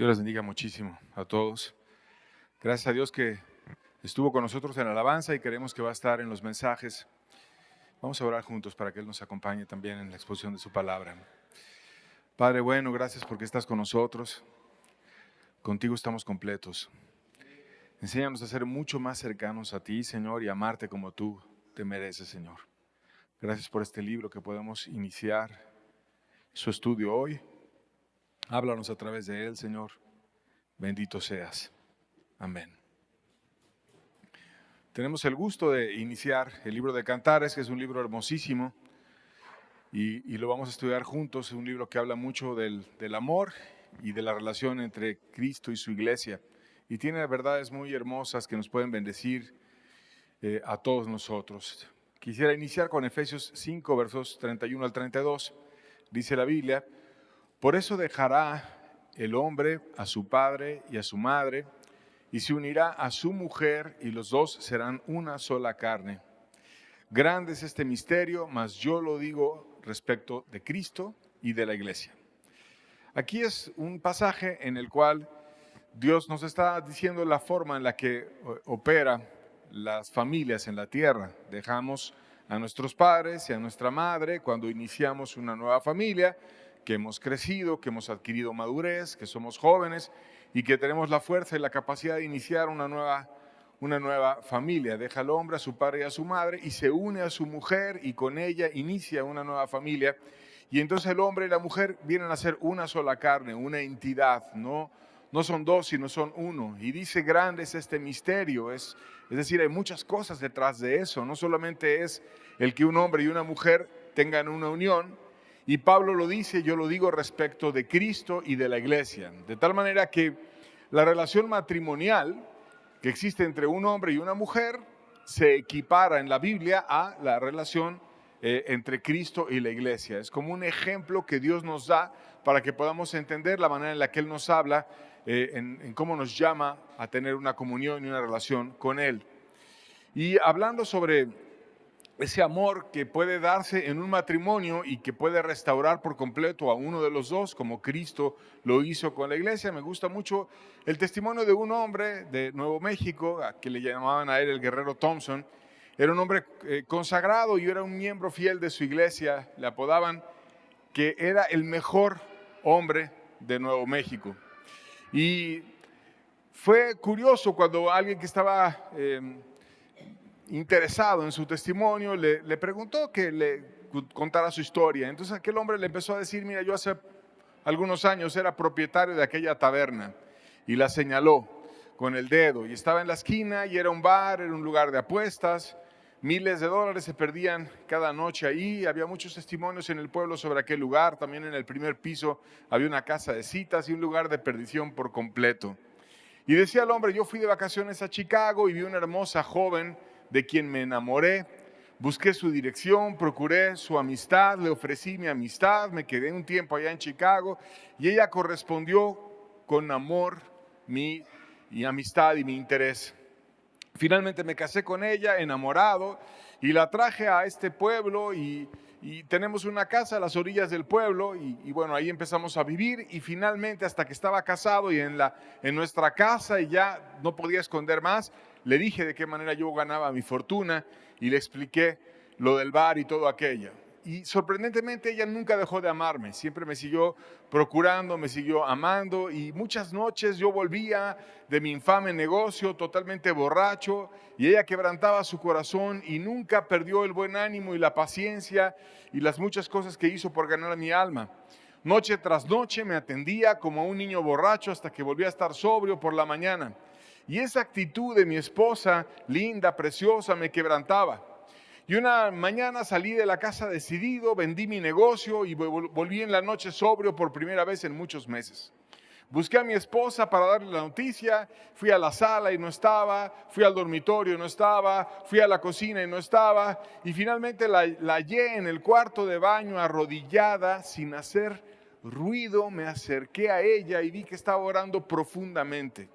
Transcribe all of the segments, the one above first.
Dios les bendiga muchísimo a todos. Gracias a Dios que estuvo con nosotros en la alabanza y queremos que va a estar en los mensajes. Vamos a orar juntos para que Él nos acompañe también en la exposición de su palabra. Padre bueno, gracias porque estás con nosotros. Contigo estamos completos. Enséñanos a ser mucho más cercanos a ti, Señor, y amarte como tú te mereces, Señor. Gracias por este libro que podemos iniciar su estudio hoy. Háblanos a través de él, Señor. Bendito seas. Amén. Tenemos el gusto de iniciar el libro de Cantares, que es un libro hermosísimo, y lo vamos a estudiar juntos. Es un libro que habla mucho del amor y de la relación entre Cristo y su iglesia, y tiene verdades muy hermosas que nos pueden bendecir a todos nosotros. Quisiera iniciar con Efesios 5, versos 31 al 32. Dice la Biblia: por eso dejará el hombre a su padre y a su madre, y se unirá a su mujer, y los dos serán una sola carne. Grande es este misterio, mas yo lo digo respecto de Cristo y de la iglesia. Aquí es un pasaje en el cual Dios nos está diciendo la forma en la que opera las familias en la tierra. Dejamos a nuestros padres y a nuestra madre cuando iniciamos una nueva familia, que hemos crecido, que hemos adquirido madurez, que somos jóvenes y que tenemos la fuerza y la capacidad de iniciar una nueva familia. Deja al hombre a su padre y a su madre y se une a su mujer, y con ella inicia una nueva familia. Y entonces el hombre y la mujer vienen a ser una sola carne, una entidad, no son dos, sino son uno. Y dice: grande es este misterio. Es decir, hay muchas cosas detrás de eso. No solamente es el que un hombre y una mujer tengan una unión. Y Pablo lo dice, yo lo digo respecto de Cristo y de la iglesia. De tal manera que la relación matrimonial que existe entre un hombre y una mujer se equipara en la Biblia a la relación entre Cristo y la iglesia. Es como un ejemplo que Dios nos da para que podamos entender la manera en la que Él nos habla, en cómo nos llama a tener una comunión y una relación con Él. Y hablando sobre ese amor que puede darse en un matrimonio y que puede restaurar por completo a uno de los dos, como Cristo lo hizo con la iglesia, me gusta mucho el testimonio de un hombre de Nuevo México, a que le llamaban a él el Guerrero Thompson. Era un hombre consagrado y era un miembro fiel de su iglesia. Le apodaban que era el mejor hombre de Nuevo México. Y fue curioso cuando alguien que estaba interesado en su testimonio le preguntó que le contara su historia. Entonces aquel hombre le empezó a decir: mira, yo hace algunos años era propietario de aquella taberna, y la señaló con el dedo, y estaba en la esquina y era un bar, era un lugar de apuestas. Miles de dólares se perdían cada noche ahí. Había muchos testimonios en el pueblo sobre aquel lugar. También en el primer piso había una casa de citas y un lugar de perdición por completo. Y decía el hombre: yo fui de vacaciones a Chicago y vi una hermosa joven de quien me enamoré. Busqué su dirección, procuré su amistad, le ofrecí mi amistad, me quedé un tiempo allá en Chicago y ella correspondió con amor mi amistad y mi interés. Finalmente me casé con ella, enamorado, y la traje a este pueblo y tenemos una casa a las orillas del pueblo y bueno, ahí empezamos a vivir, y finalmente, hasta que estaba casado y en nuestra casa y ya no podía esconder más, le dije de qué manera yo ganaba mi fortuna y le expliqué lo del bar y todo aquello. Y sorprendentemente ella nunca dejó de amarme, siempre me siguió procurando, me siguió amando, y muchas noches yo volvía de mi infame negocio totalmente borracho y ella quebrantaba su corazón y nunca perdió el buen ánimo y la paciencia y las muchas cosas que hizo por ganar mi alma. Noche tras noche me atendía como a un niño borracho hasta que volvía a estar sobrio por la mañana. Y esa actitud de mi esposa, linda, preciosa, me quebrantaba. Y una mañana salí de la casa decidido, vendí mi negocio y volví en la noche sobrio por primera vez en muchos meses. Busqué a mi esposa para darle la noticia, fui a la sala y no estaba, fui al dormitorio y no estaba, fui a la cocina y no estaba, y finalmente la hallé en el cuarto de baño arrodillada sin hacer ruido. Me acerqué a ella y vi que estaba orando profundamente.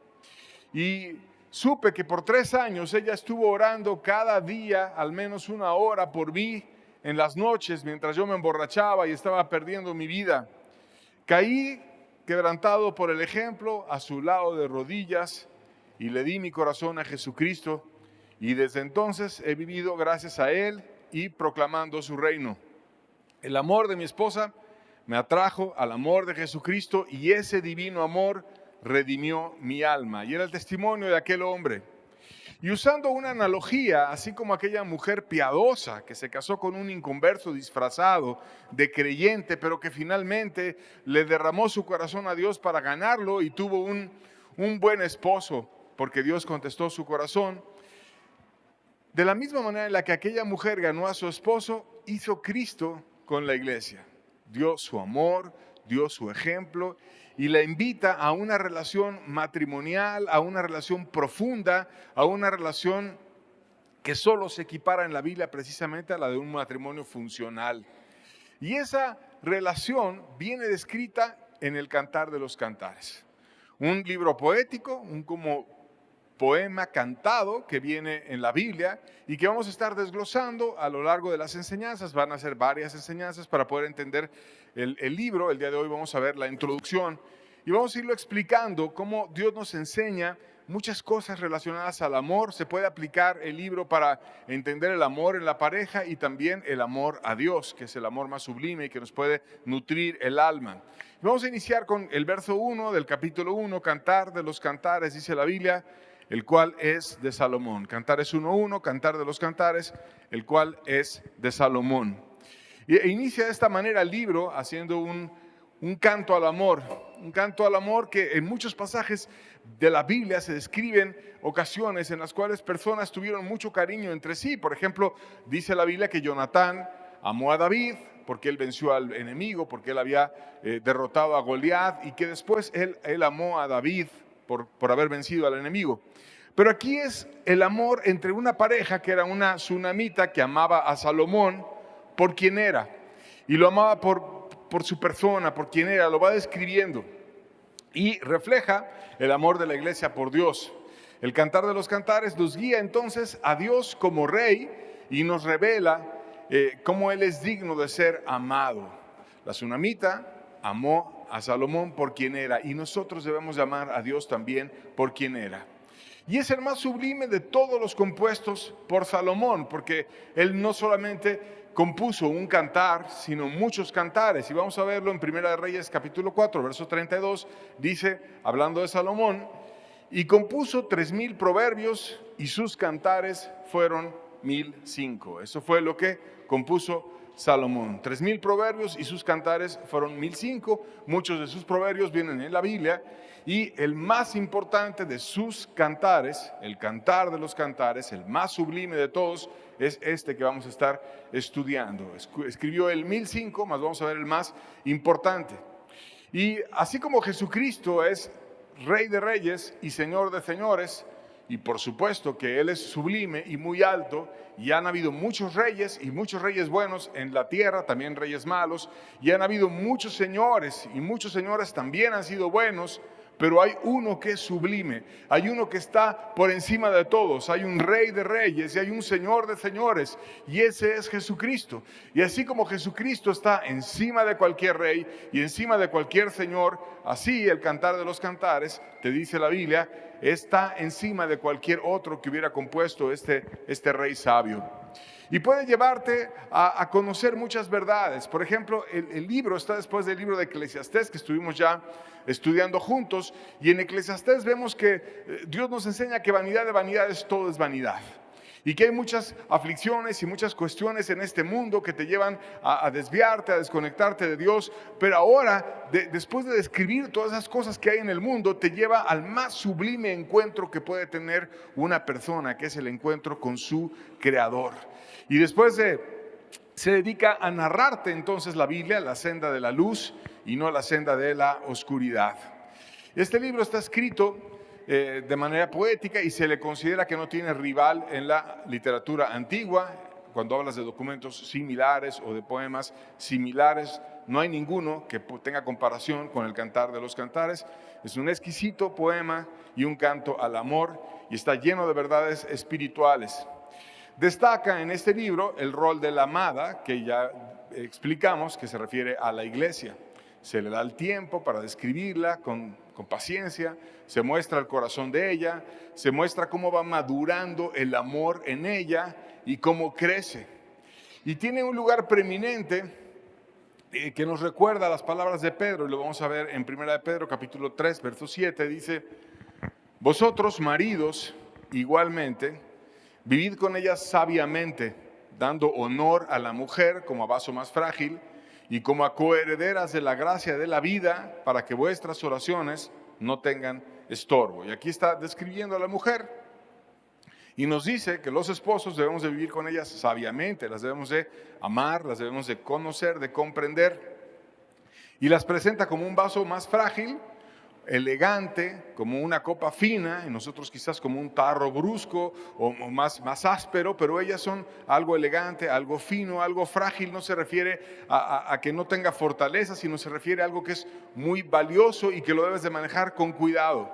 Y supe que por 3 años ella estuvo orando cada día al menos 1 hora por mí en las noches mientras yo me emborrachaba y estaba perdiendo mi vida. Caí quebrantado por el ejemplo, a su lado de rodillas, y le di mi corazón a Jesucristo, y desde entonces he vivido gracias a Él y proclamando su reino. El amor de mi esposa me atrajo al amor de Jesucristo, y ese divino amor redimió mi alma. Y era el testimonio de aquel hombre. Y usando una analogía, así como aquella mujer piadosa que se casó con un inconverso disfrazado de creyente, pero que finalmente le derramó su corazón a Dios para ganarlo y tuvo un buen esposo, porque Dios contestó su corazón. De la misma manera en la que aquella mujer ganó a su esposo, hizo Cristo con la iglesia. Dio su amor, dio su ejemplo y la invita a una relación matrimonial, a una relación profunda, a una relación que solo se equipara en la Biblia precisamente a la de un matrimonio funcional. Y esa relación viene descrita en el Cantar de los Cantares. Un libro poético, un como poema cantado que viene en la Biblia y que vamos a estar desglosando a lo largo de las enseñanzas. Van a ser varias enseñanzas para poder entender el libro. El día de hoy vamos a ver la introducción y vamos a irlo explicando cómo Dios nos enseña muchas cosas relacionadas al amor. Se puede aplicar el libro para entender el amor en la pareja y también el amor a Dios, que es el amor más sublime y que nos puede nutrir el alma. Vamos a iniciar con el verso 1 del capítulo 1, Cantar de los Cantares, dice la Biblia, el cual es de Salomón. Cantares 1:1, Cantar de los Cantares, el cual es de Salomón. E inicia de esta manera el libro haciendo un canto al amor, un canto al amor que en muchos pasajes de la Biblia se describen ocasiones en las cuales personas tuvieron mucho cariño entre sí. Por ejemplo, dice la Biblia que Jonatán amó a David porque él venció al enemigo, porque él había derrotado a Goliat, y que después él amó a David por haber vencido al enemigo. Pero aquí es el amor entre una pareja que era una tsunamita que amaba a Salomón por quien era. Y lo amaba por su persona, por quien era, lo va describiendo. Y refleja el amor de la iglesia por Dios. El Cantar de los Cantares nos guía entonces a Dios como Rey y nos revela cómo Él es digno de ser amado. La tsunamita amó a Salomón por quien era y nosotros debemos amar a Dios también por quien era. Y es el más sublime de todos los compuestos por Salomón, porque él no solamente compuso un cantar, sino muchos cantares. Y vamos a verlo en Primera de Reyes capítulo 4, verso 32, dice, hablando de Salomón, y compuso 3000 proverbios y sus cantares fueron 1005. Eso fue lo que compuso Salomón. 3000 proverbios y sus cantares fueron 1005. Muchos de sus proverbios vienen en la Biblia. Y el más importante de sus cantares, el Cantar de los Cantares, el más sublime de todos, es este que vamos a estar estudiando. Escribió el 1005, más vamos a ver el más importante. Y así como Jesucristo es Rey de Reyes y Señor de Señores, y por supuesto que Él es sublime y muy alto, y han habido muchos reyes y muchos reyes buenos en la tierra, también reyes malos, y han habido muchos señores y muchos señores también han sido buenos, pero hay uno que es sublime, hay uno que está por encima de todos, hay un Rey de Reyes y hay un Señor de Señores, y ese es Jesucristo. Y así como Jesucristo está encima de cualquier rey y encima de cualquier señor, así el Cantar de los Cantares, te dice la Biblia, está encima de cualquier otro que hubiera compuesto este rey sabio. Y puede llevarte a conocer muchas verdades. Por ejemplo, el libro está después del libro de Eclesiastés, que estuvimos ya estudiando juntos. Y en Eclesiastés vemos que Dios nos enseña que vanidad de vanidades todo es vanidad. Y que hay muchas aflicciones y muchas cuestiones en este mundo que te llevan a desviarte, a desconectarte de Dios. Pero ahora, después de describir todas esas cosas que hay en el mundo, te lleva al más sublime encuentro que puede tener una persona, que es el encuentro con su Creador. Y después se dedica a narrarte entonces la Biblia, la senda de la luz y no la senda de la oscuridad. Este libro está escrito de manera poética y se le considera que no tiene rival en la literatura antigua. Cuando hablas de documentos similares o de poemas similares, no hay ninguno que tenga comparación con el Cantar de los Cantares. Es un exquisito poema y un canto al amor y está lleno de verdades espirituales. Destaca en este libro el rol de la amada, que ya explicamos, que se refiere a la iglesia. se le da el tiempo para describirla con paciencia, se muestra el corazón de ella, se muestra cómo va madurando el amor en ella y cómo crece. Y tiene un lugar preeminente que nos recuerda las palabras de Pedro, y lo vamos a ver en 1 de Pedro capítulo 3, verso 7, dice: vosotros, maridos, igualmente, vivid con ellas sabiamente, dando honor a la mujer como a vaso más frágil y como a coherederas de la gracia de la vida, para que vuestras oraciones no tengan estorbo. Y aquí está describiendo a la mujer y nos dice que los esposos debemos de vivir con ellas sabiamente, las debemos de amar, las debemos de conocer, de comprender, y las presenta como un vaso más frágil, elegante, como una copa fina, y nosotros quizás como un tarro brusco o más áspero, pero ellas son algo elegante, algo fino, algo frágil. No se refiere a que no tenga fortaleza, sino se refiere a algo que es muy valioso y que lo debes de manejar con cuidado.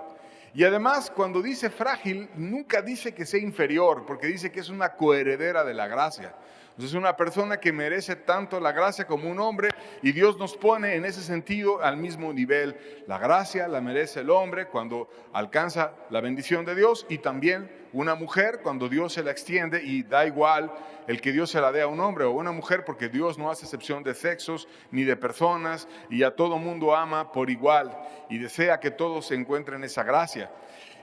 Y además, cuando dice frágil, nunca dice que sea inferior, porque dice que es una coheredera de la gracia. Entonces, es una persona que merece tanto la gracia como un hombre, y Dios nos pone en ese sentido al mismo nivel. La gracia la merece el hombre cuando alcanza la bendición de Dios, y también una mujer cuando Dios se la extiende, y da igual el que Dios se la dé a un hombre o a una mujer, porque Dios no hace excepción de sexos ni de personas, y a todo mundo ama por igual y desea que todos se encuentren esa gracia.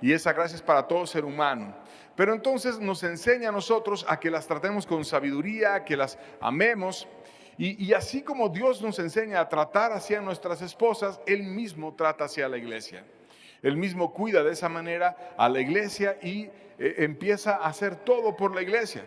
Y esa gracia es para todo ser humano. Pero entonces nos enseña a nosotros a que las tratemos con sabiduría, que las amemos. Y así como Dios nos enseña a tratar hacia nuestras esposas, Él mismo trata hacia la iglesia. Él mismo cuida de esa manera a la iglesia y empieza a hacer todo por la iglesia.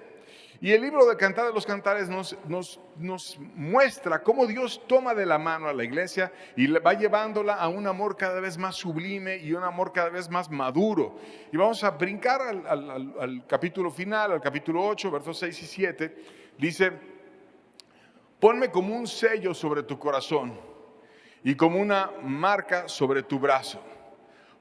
Y el libro de Cantar de los Cantares nos muestra cómo Dios toma de la mano a la iglesia y va llevándola a un amor cada vez más sublime y un amor cada vez más maduro. Y vamos a brincar al capítulo final, al capítulo 8, versos 6 y 7. Dice: ponme como un sello sobre tu corazón y como una marca sobre tu brazo.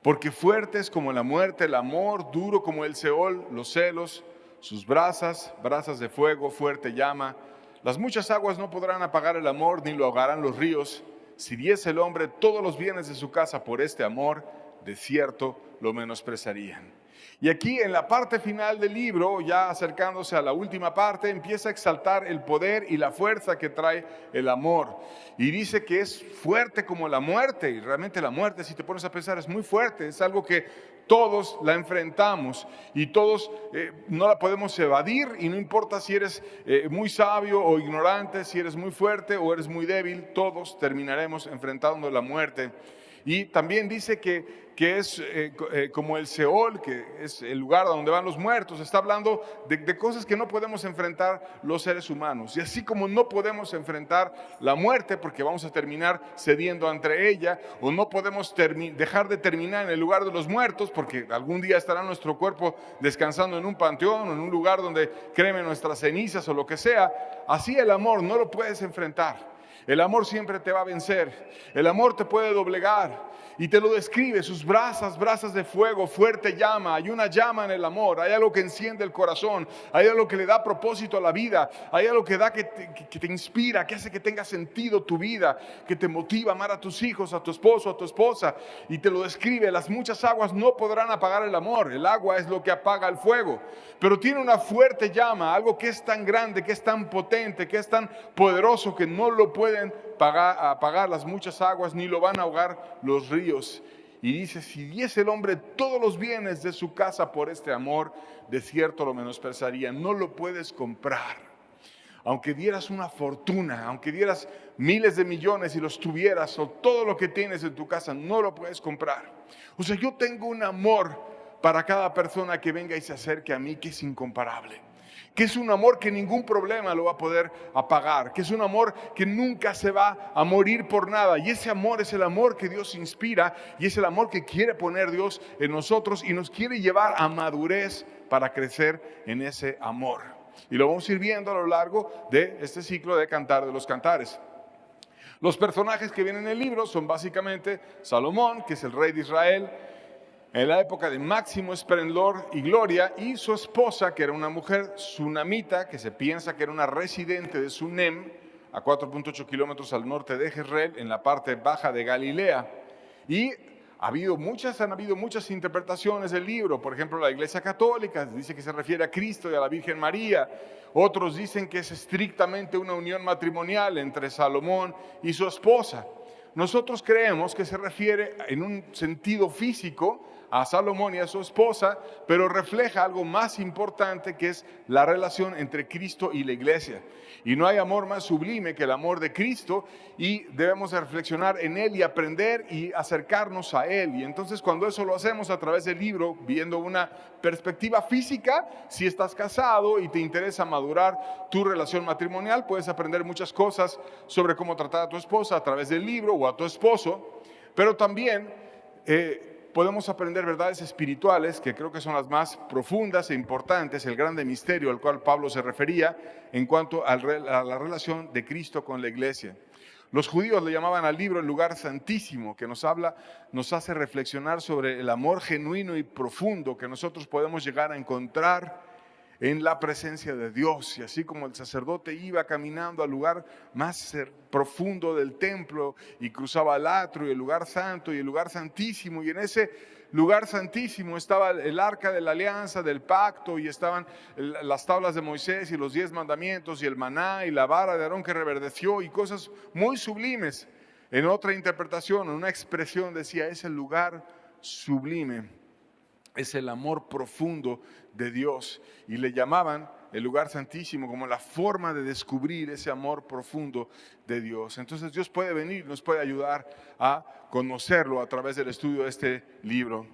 Porque fuerte es como la muerte el amor, duro como el Seol los celos. Sus brasas de fuego, fuerte llama. Las muchas aguas no podrán apagar el amor, ni lo ahogarán los ríos. Si diese el hombre todos los bienes de su casa por este amor, de cierto lo menospreciarían. Y aquí en la parte final del libro, ya acercándose a la última parte, empieza a exaltar el poder y la fuerza que trae el amor. Y dice que es fuerte como la muerte, y realmente la muerte, si te pones a pensar, es muy fuerte, es algo que todos la enfrentamos y todos no la podemos evadir, y no importa si eres muy sabio o ignorante, si eres muy fuerte o eres muy débil, todos terminaremos enfrentando la muerte. Y también dice que es como el Seol, que es el lugar donde van los muertos. Está hablando de cosas que no podemos enfrentar los seres humanos. Y así como no podemos enfrentar la muerte porque vamos a terminar cediendo ante ella, o no podemos dejar de terminar en el lugar de los muertos porque algún día estará nuestro cuerpo descansando en un panteón o en un lugar donde cremen nuestras cenizas o lo que sea, así el amor no lo puedes enfrentar. El amor siempre te va a vencer. El amor te puede doblegar. Y te lo describe: sus brasas de fuego, fuerte llama. Hay una llama en el amor. Hay algo que enciende el corazón. Hay algo que le da propósito a la vida. Hay algo que da que te inspira, que hace que tenga sentido tu vida, que te motiva a amar a tus hijos, a tu esposo, a tu esposa. Y te lo describe: las muchas aguas no podrán apagar el amor. El agua es lo que apaga el fuego. Pero tiene una fuerte llama, algo que es tan grande, que es tan potente, que es tan poderoso, que no lo pueden apagar las muchas aguas, ni lo van a ahogar los ríos. Y dice: si diese el hombre todos los bienes de su casa por este amor, de cierto lo menospreciaría. No lo puedes comprar. Aunque dieras una fortuna, aunque dieras miles de millones y los tuvieras, o todo lo que tienes en tu casa, no lo puedes comprar. O sea, yo tengo un amor para cada persona que venga y se acerque a mí, que es incomparable. Que es un amor que ningún problema lo va a poder apagar, que es un amor que nunca se va a morir por nada. Y ese amor es el amor que Dios inspira, y es el amor que quiere poner Dios en nosotros y nos quiere llevar a madurez para crecer en ese amor. Y lo vamos a ir viendo a lo largo de este ciclo de Cantar de los Cantares. Los personajes que vienen en el libro son básicamente Salomón, que es el rey de Israel, en la época de máximo esplendor y gloria, y su esposa, que era una mujer sunamita, que se piensa que era una residente de Sunem, a 4.8 kilómetros al norte de Jezreel, en la parte baja de Galilea. Y han habido muchas interpretaciones del libro. Por ejemplo, la Iglesia Católica dice que se refiere a Cristo y a la Virgen María. Otros dicen que es estrictamente una unión matrimonial entre Salomón y su esposa. Nosotros creemos que se refiere en un sentido físico a Salomón y a su esposa, pero refleja algo más importante, que es la relación entre Cristo y la iglesia. Y no hay amor más sublime que el amor de Cristo, y debemos de reflexionar en Él y aprender y acercarnos a Él. Y entonces, cuando eso lo hacemos a través del libro, viendo una perspectiva física, si estás casado y te interesa madurar tu relación matrimonial, puedes aprender muchas cosas sobre cómo tratar a tu esposa a través del libro, o a tu esposo, pero también podemos aprender verdades espirituales que creo que son las más profundas e importantes, el grande misterio al cual Pablo se refería en cuanto a la relación de Cristo con la iglesia. Los judíos le llamaban al libro el lugar santísimo, que nos hace reflexionar sobre el amor genuino y profundo que nosotros podemos llegar a encontrar en la presencia de Dios. Y así como el sacerdote iba caminando al lugar más profundo del templo y cruzaba el atrio y el lugar santo y el lugar santísimo, y en ese lugar santísimo estaba el arca de la alianza, del pacto, y estaban las tablas de Moisés y los 10 mandamientos y el maná y la vara de Aarón que reverdeció y cosas muy sublimes. En otra interpretación, en una expresión decía, es el lugar sublime, es el amor profundo de Dios, y le llamaban el lugar santísimo como la forma de descubrir ese amor profundo de Dios. Entonces Dios puede venir, nos puede ayudar a conocerlo a través del estudio de este libro.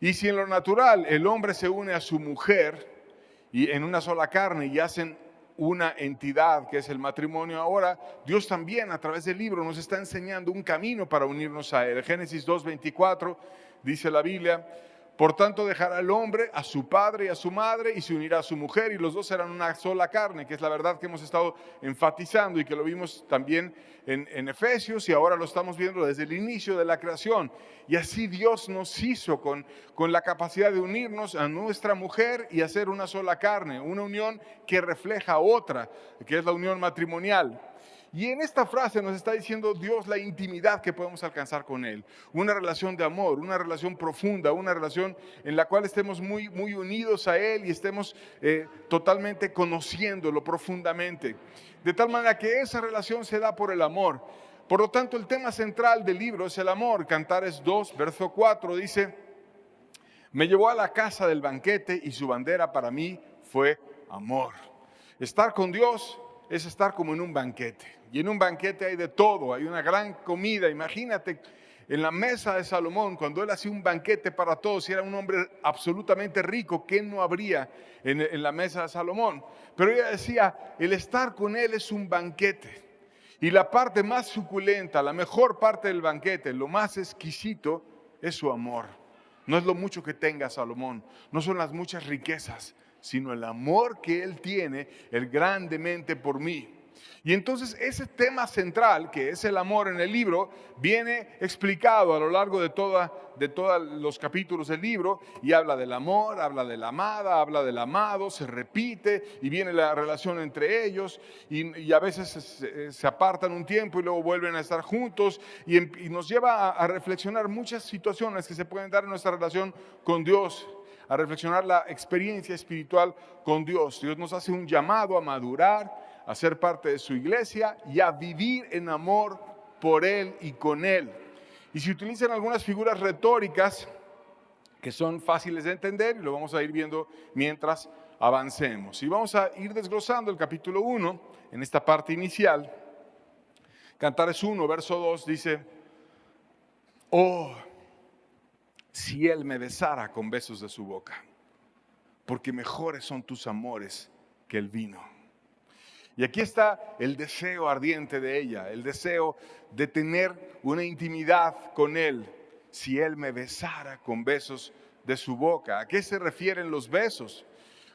Y si en lo natural el hombre se une a su mujer y en una sola carne y hacen una entidad que es el matrimonio, ahora Dios también a través del libro nos está enseñando un camino para unirnos a Él. Génesis 2:24 dice la Biblia: por tanto dejará el hombre a su padre y a su madre y se unirá a su mujer, y los dos serán una sola carne, que es la verdad que hemos estado enfatizando y que lo vimos también en Efesios, y ahora lo estamos viendo desde el inicio de la creación. Y así Dios nos hizo con la capacidad de unirnos a nuestra mujer y hacer una sola carne, una unión que refleja otra, que es la unión matrimonial. Y en esta frase nos está diciendo Dios la intimidad que podemos alcanzar con Él. Una relación de amor, una relación profunda, una relación en la cual estemos muy, muy unidos a Él y estemos totalmente conociéndolo profundamente. De tal manera que esa relación se da por el amor. Por lo tanto, el tema central del libro es el amor. Cantares 2, verso 4 dice: me llevó a la casa del banquete y su bandera para mí fue amor. Estar con Dios es estar como en un banquete. Y en un banquete hay de todo, hay una gran comida. Imagínate en la mesa de Salomón, cuando él hacía un banquete para todos, y era un hombre absolutamente rico, ¿qué no habría en la mesa de Salomón? Pero ella decía, el estar con él es un banquete. Y la parte más suculenta, la mejor parte del banquete, lo más exquisito, es su amor. No es lo mucho que tenga Salomón, no son las muchas riquezas, sino el amor que él tiene, el grandemente por mí. Y entonces ese tema central, que es el amor en el libro, viene explicado a lo largo de todos los capítulos del libro, y habla del amor, habla de la amada, habla del amado, se repite y viene la relación entre ellos, y a veces se apartan un tiempo y luego vuelven a estar juntos, y nos lleva a reflexionar muchas situaciones que se pueden dar en nuestra relación con Dios, a reflexionar la experiencia espiritual con Dios. Dios nos hace un llamado a madurar, a ser parte de su iglesia y a vivir en amor por Él y con Él. Y se utilizan algunas figuras retóricas que son fáciles de entender, y lo vamos a ir viendo mientras avancemos. Y vamos a ir desglosando el capítulo 1 en esta parte inicial. Cantares 1, verso 2 dice: oh, si Él me besara con besos de su boca, porque mejores son tus amores que el vino. Y aquí está el deseo ardiente de ella, el deseo de tener una intimidad con Él. Si Él me besara con besos de su boca. ¿A qué se refieren los besos?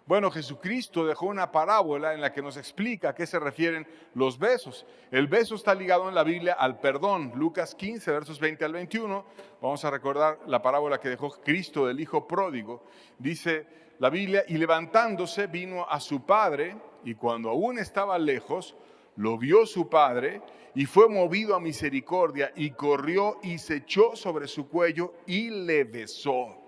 Bueno, Jesucristo dejó una parábola en la que nos explica a qué se refieren los besos. El beso está ligado en la Biblia al perdón. Lucas 15, versos 20 al 21. Vamos a recordar la parábola que dejó Cristo del hijo pródigo. Dice la Biblia: y levantándose vino a su padre, y cuando aún estaba lejos, Lo vio su padre y fue movido a misericordia y corrió y se echó sobre su cuello y le besó.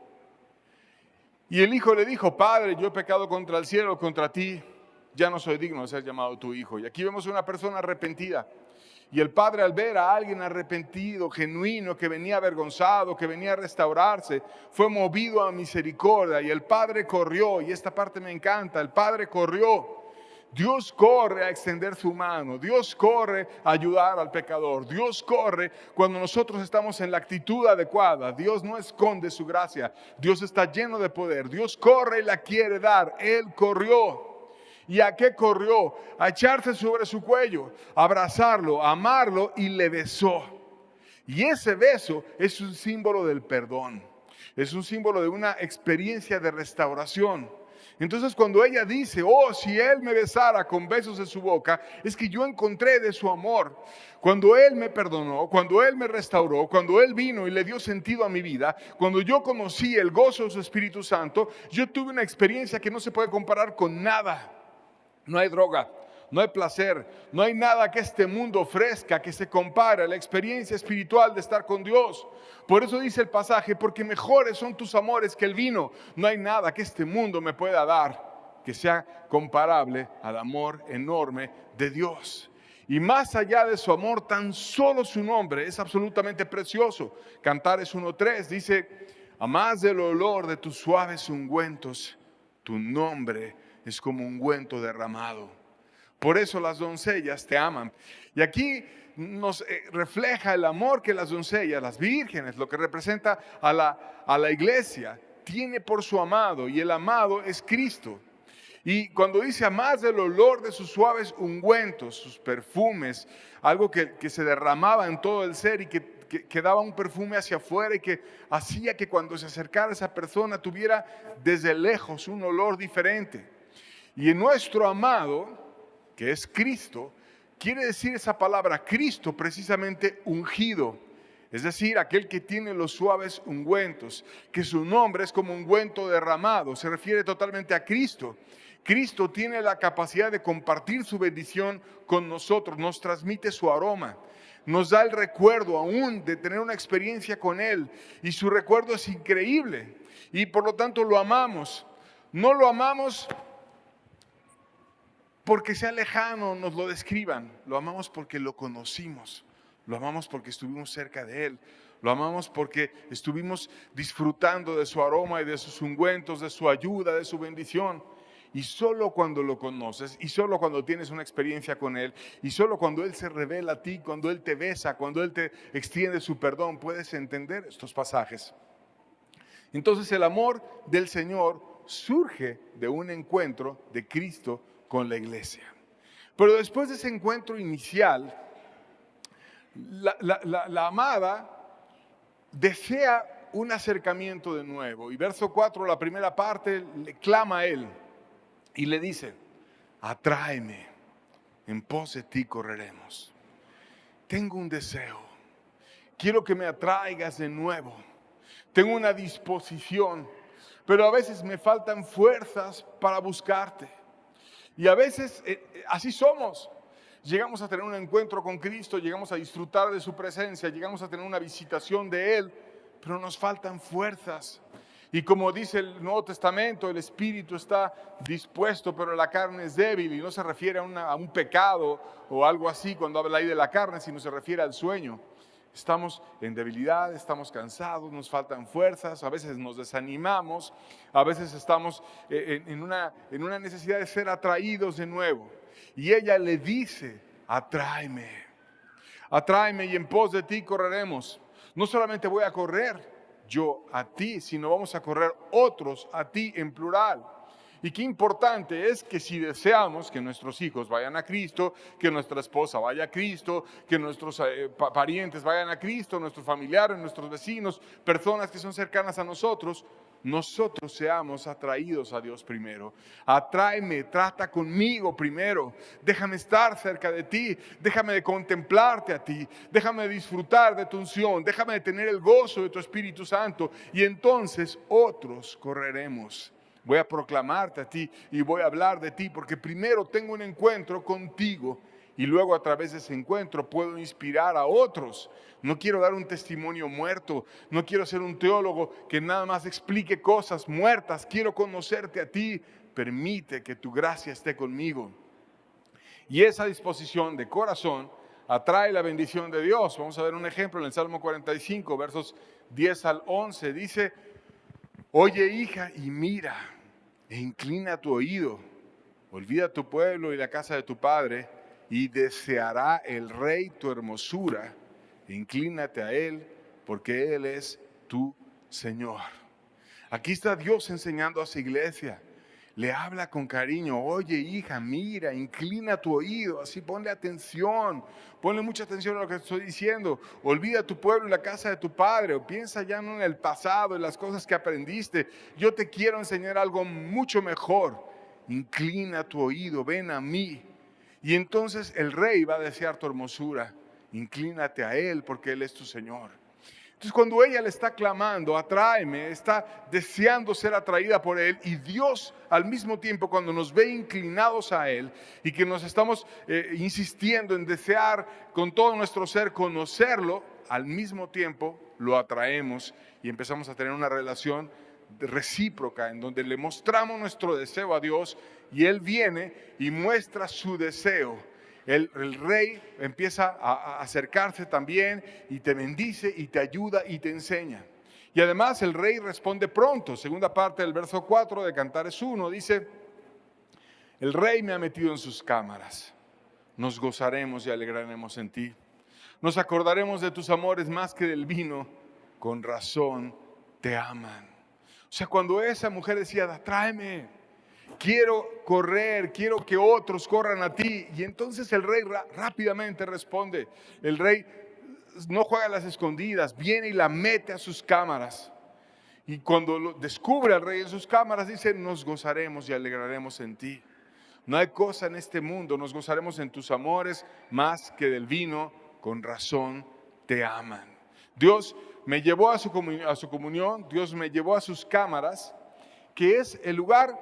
Y el hijo le dijo: Padre, yo he pecado contra el cielo, contra ti, ya no soy digno de ser llamado tu hijo. Y aquí vemos una persona arrepentida. Y el padre, al ver a alguien arrepentido, genuino, que venía avergonzado, que venía a restaurarse, fue movido a misericordia. Y el padre corrió, y esta parte me encanta, el padre corrió. Dios corre a extender su mano, Dios corre a ayudar al pecador, Dios corre cuando nosotros estamos en la actitud adecuada. Dios no esconde su gracia, Dios está lleno de poder, Dios corre y la quiere dar. Él corrió. ¿Y a qué corrió? A echarse sobre su cuello, a abrazarlo, a amarlo, y le besó. Y ese beso es un símbolo del perdón, es un símbolo de una experiencia de restauración. Entonces cuando ella dice: oh, si él me besara con besos en su boca, es que yo encontré de su amor. Cuando él me perdonó, cuando él me restauró, cuando él vino y le dio sentido a mi vida, cuando yo conocí el gozo de su Espíritu Santo, yo tuve una experiencia que no se puede comparar con nada. No hay droga, no hay placer, no hay nada que este mundo ofrezca que se compare a la experiencia espiritual de estar con Dios. Por eso dice el pasaje: porque mejores son tus amores que el vino. No hay nada que este mundo me pueda dar que sea comparable al amor enorme de Dios. Y más allá de su amor, tan solo su nombre es absolutamente precioso. Cantares 1:3 dice: a más del olor de tus suaves ungüentos, tu nombre es como ungüento derramado. Por eso las doncellas te aman. Y aquí nos refleja el amor que las doncellas, las vírgenes, lo que representa a la iglesia, tiene por su amado. Y el amado es Cristo. Y cuando dice: a más del olor de sus suaves ungüentos, sus perfumes, algo que se derramaba en todo el ser y que daba un perfume hacia afuera y que hacía que cuando se acercara esa persona tuviera desde lejos un olor diferente. Y en nuestro amado, que es Cristo, quiere decir esa palabra Cristo precisamente ungido. Es decir, aquel que tiene los suaves ungüentos, que su nombre es como ungüento derramado, se refiere totalmente a Cristo. Cristo tiene la capacidad de compartir su bendición con nosotros, nos transmite su aroma, nos da el recuerdo aún de tener una experiencia con Él, y su recuerdo es increíble, y por lo tanto lo amamos. No lo amamos porque sea lejano, nos lo describan. Lo amamos porque lo conocimos. Lo amamos porque estuvimos cerca de Él. Lo amamos porque estuvimos disfrutando de su aroma y de sus ungüentos, de su ayuda, de su bendición. Y solo cuando lo conoces, y solo cuando tienes una experiencia con Él, y solo cuando Él se revela a ti, cuando Él te besa, cuando Él te extiende su perdón, puedes entender estos pasajes. Entonces el amor del Señor surge de un encuentro de Cristo con la iglesia. Pero después de ese encuentro inicial, la amada desea un acercamiento de nuevo. Y verso 4, la primera parte, le clama a él y le dice: atráeme, en pos de ti correremos. Tengo un deseo, quiero que me atraigas de nuevo. Tengo una disposición, pero a veces me faltan fuerzas para buscarte. Y a veces así somos. Llegamos a tener un encuentro con Cristo, llegamos a disfrutar de su presencia, llegamos a tener una visitación de Él, pero nos faltan fuerzas. Y como dice el Nuevo Testamento, el espíritu está dispuesto, pero la carne es débil. Y no se refiere a un pecado o algo así cuando habla ahí de la carne, sino se refiere al sueño. Estamos en debilidad, estamos cansados, nos faltan fuerzas, a veces nos desanimamos, a veces estamos en una necesidad de ser atraídos de nuevo. Y ella le dice: atráeme, atráeme y en pos de ti correremos. No solamente voy a correr yo a ti, sino vamos a correr otros a ti en plural. Y qué importante es que si deseamos que nuestros hijos vayan a Cristo, que nuestra esposa vaya a Cristo, que nuestros parientes vayan a Cristo, nuestros familiares, nuestros vecinos, personas que son cercanas a nosotros seamos atraídos a Dios primero. Atráeme, trata conmigo primero. Déjame estar cerca de ti, déjame de contemplarte a ti, déjame disfrutar de tu unción, déjame de tener el gozo de tu Espíritu Santo, y entonces otros correremos. Voy a proclamarte a ti y voy a hablar de ti, porque primero tengo un encuentro contigo y luego a través de ese encuentro puedo inspirar a otros. No quiero dar un testimonio muerto, no quiero ser un teólogo que nada más explique cosas muertas, quiero conocerte a ti. Permite que tu gracia esté conmigo. Y esa disposición de corazón atrae la bendición de Dios. Vamos a ver un ejemplo en el Salmo 45, versos 10 al 11. Dice: oye, hija, y mira, e inclina tu oído. Olvida tu pueblo y la casa de tu padre, y deseará el rey tu hermosura. Inclínate a él, porque él es tu Señor. Aquí está Dios enseñando a su iglesia. Le habla con cariño: oye, hija, mira, inclina tu oído, así ponle atención, ponle mucha atención a lo que estoy diciendo. Olvida tu pueblo y la casa de tu padre, o piensa ya no en el pasado, en las cosas que aprendiste. Yo te quiero enseñar algo mucho mejor. Inclina tu oído, ven a mí. Y entonces el rey va a desear tu hermosura. Inclínate a él, porque él es tu Señor. Entonces, cuando ella le está clamando, atráeme, está deseando ser atraída por él, y Dios al mismo tiempo, cuando nos ve inclinados a él y que nos estamos insistiendo en desear con todo nuestro ser conocerlo, al mismo tiempo lo atraemos y empezamos a tener una relación recíproca en donde le mostramos nuestro deseo a Dios y él viene y muestra su deseo. El rey empieza a acercarse también y te bendice y te ayuda y te enseña. Y además el rey responde pronto. Segunda parte del verso 4 de Cantares 1 dice: el rey me ha metido en sus cámaras. Nos gozaremos y alegraremos en ti. Nos acordaremos de tus amores más que del vino. Con razón te aman. O sea, cuando esa mujer decía: tráeme, quiero correr, quiero que otros corran a ti. Y entonces el rey rápidamente responde. El rey no juega a las escondidas, viene y la mete a sus cámaras. Y cuando lo descubre al rey en sus cámaras, dice: nos gozaremos y alegraremos en ti. No hay cosa en este mundo, nos gozaremos en tus amores más que del vino. Con razón te aman. Dios me llevó a su comunión, Dios me llevó a sus cámaras, que es el lugar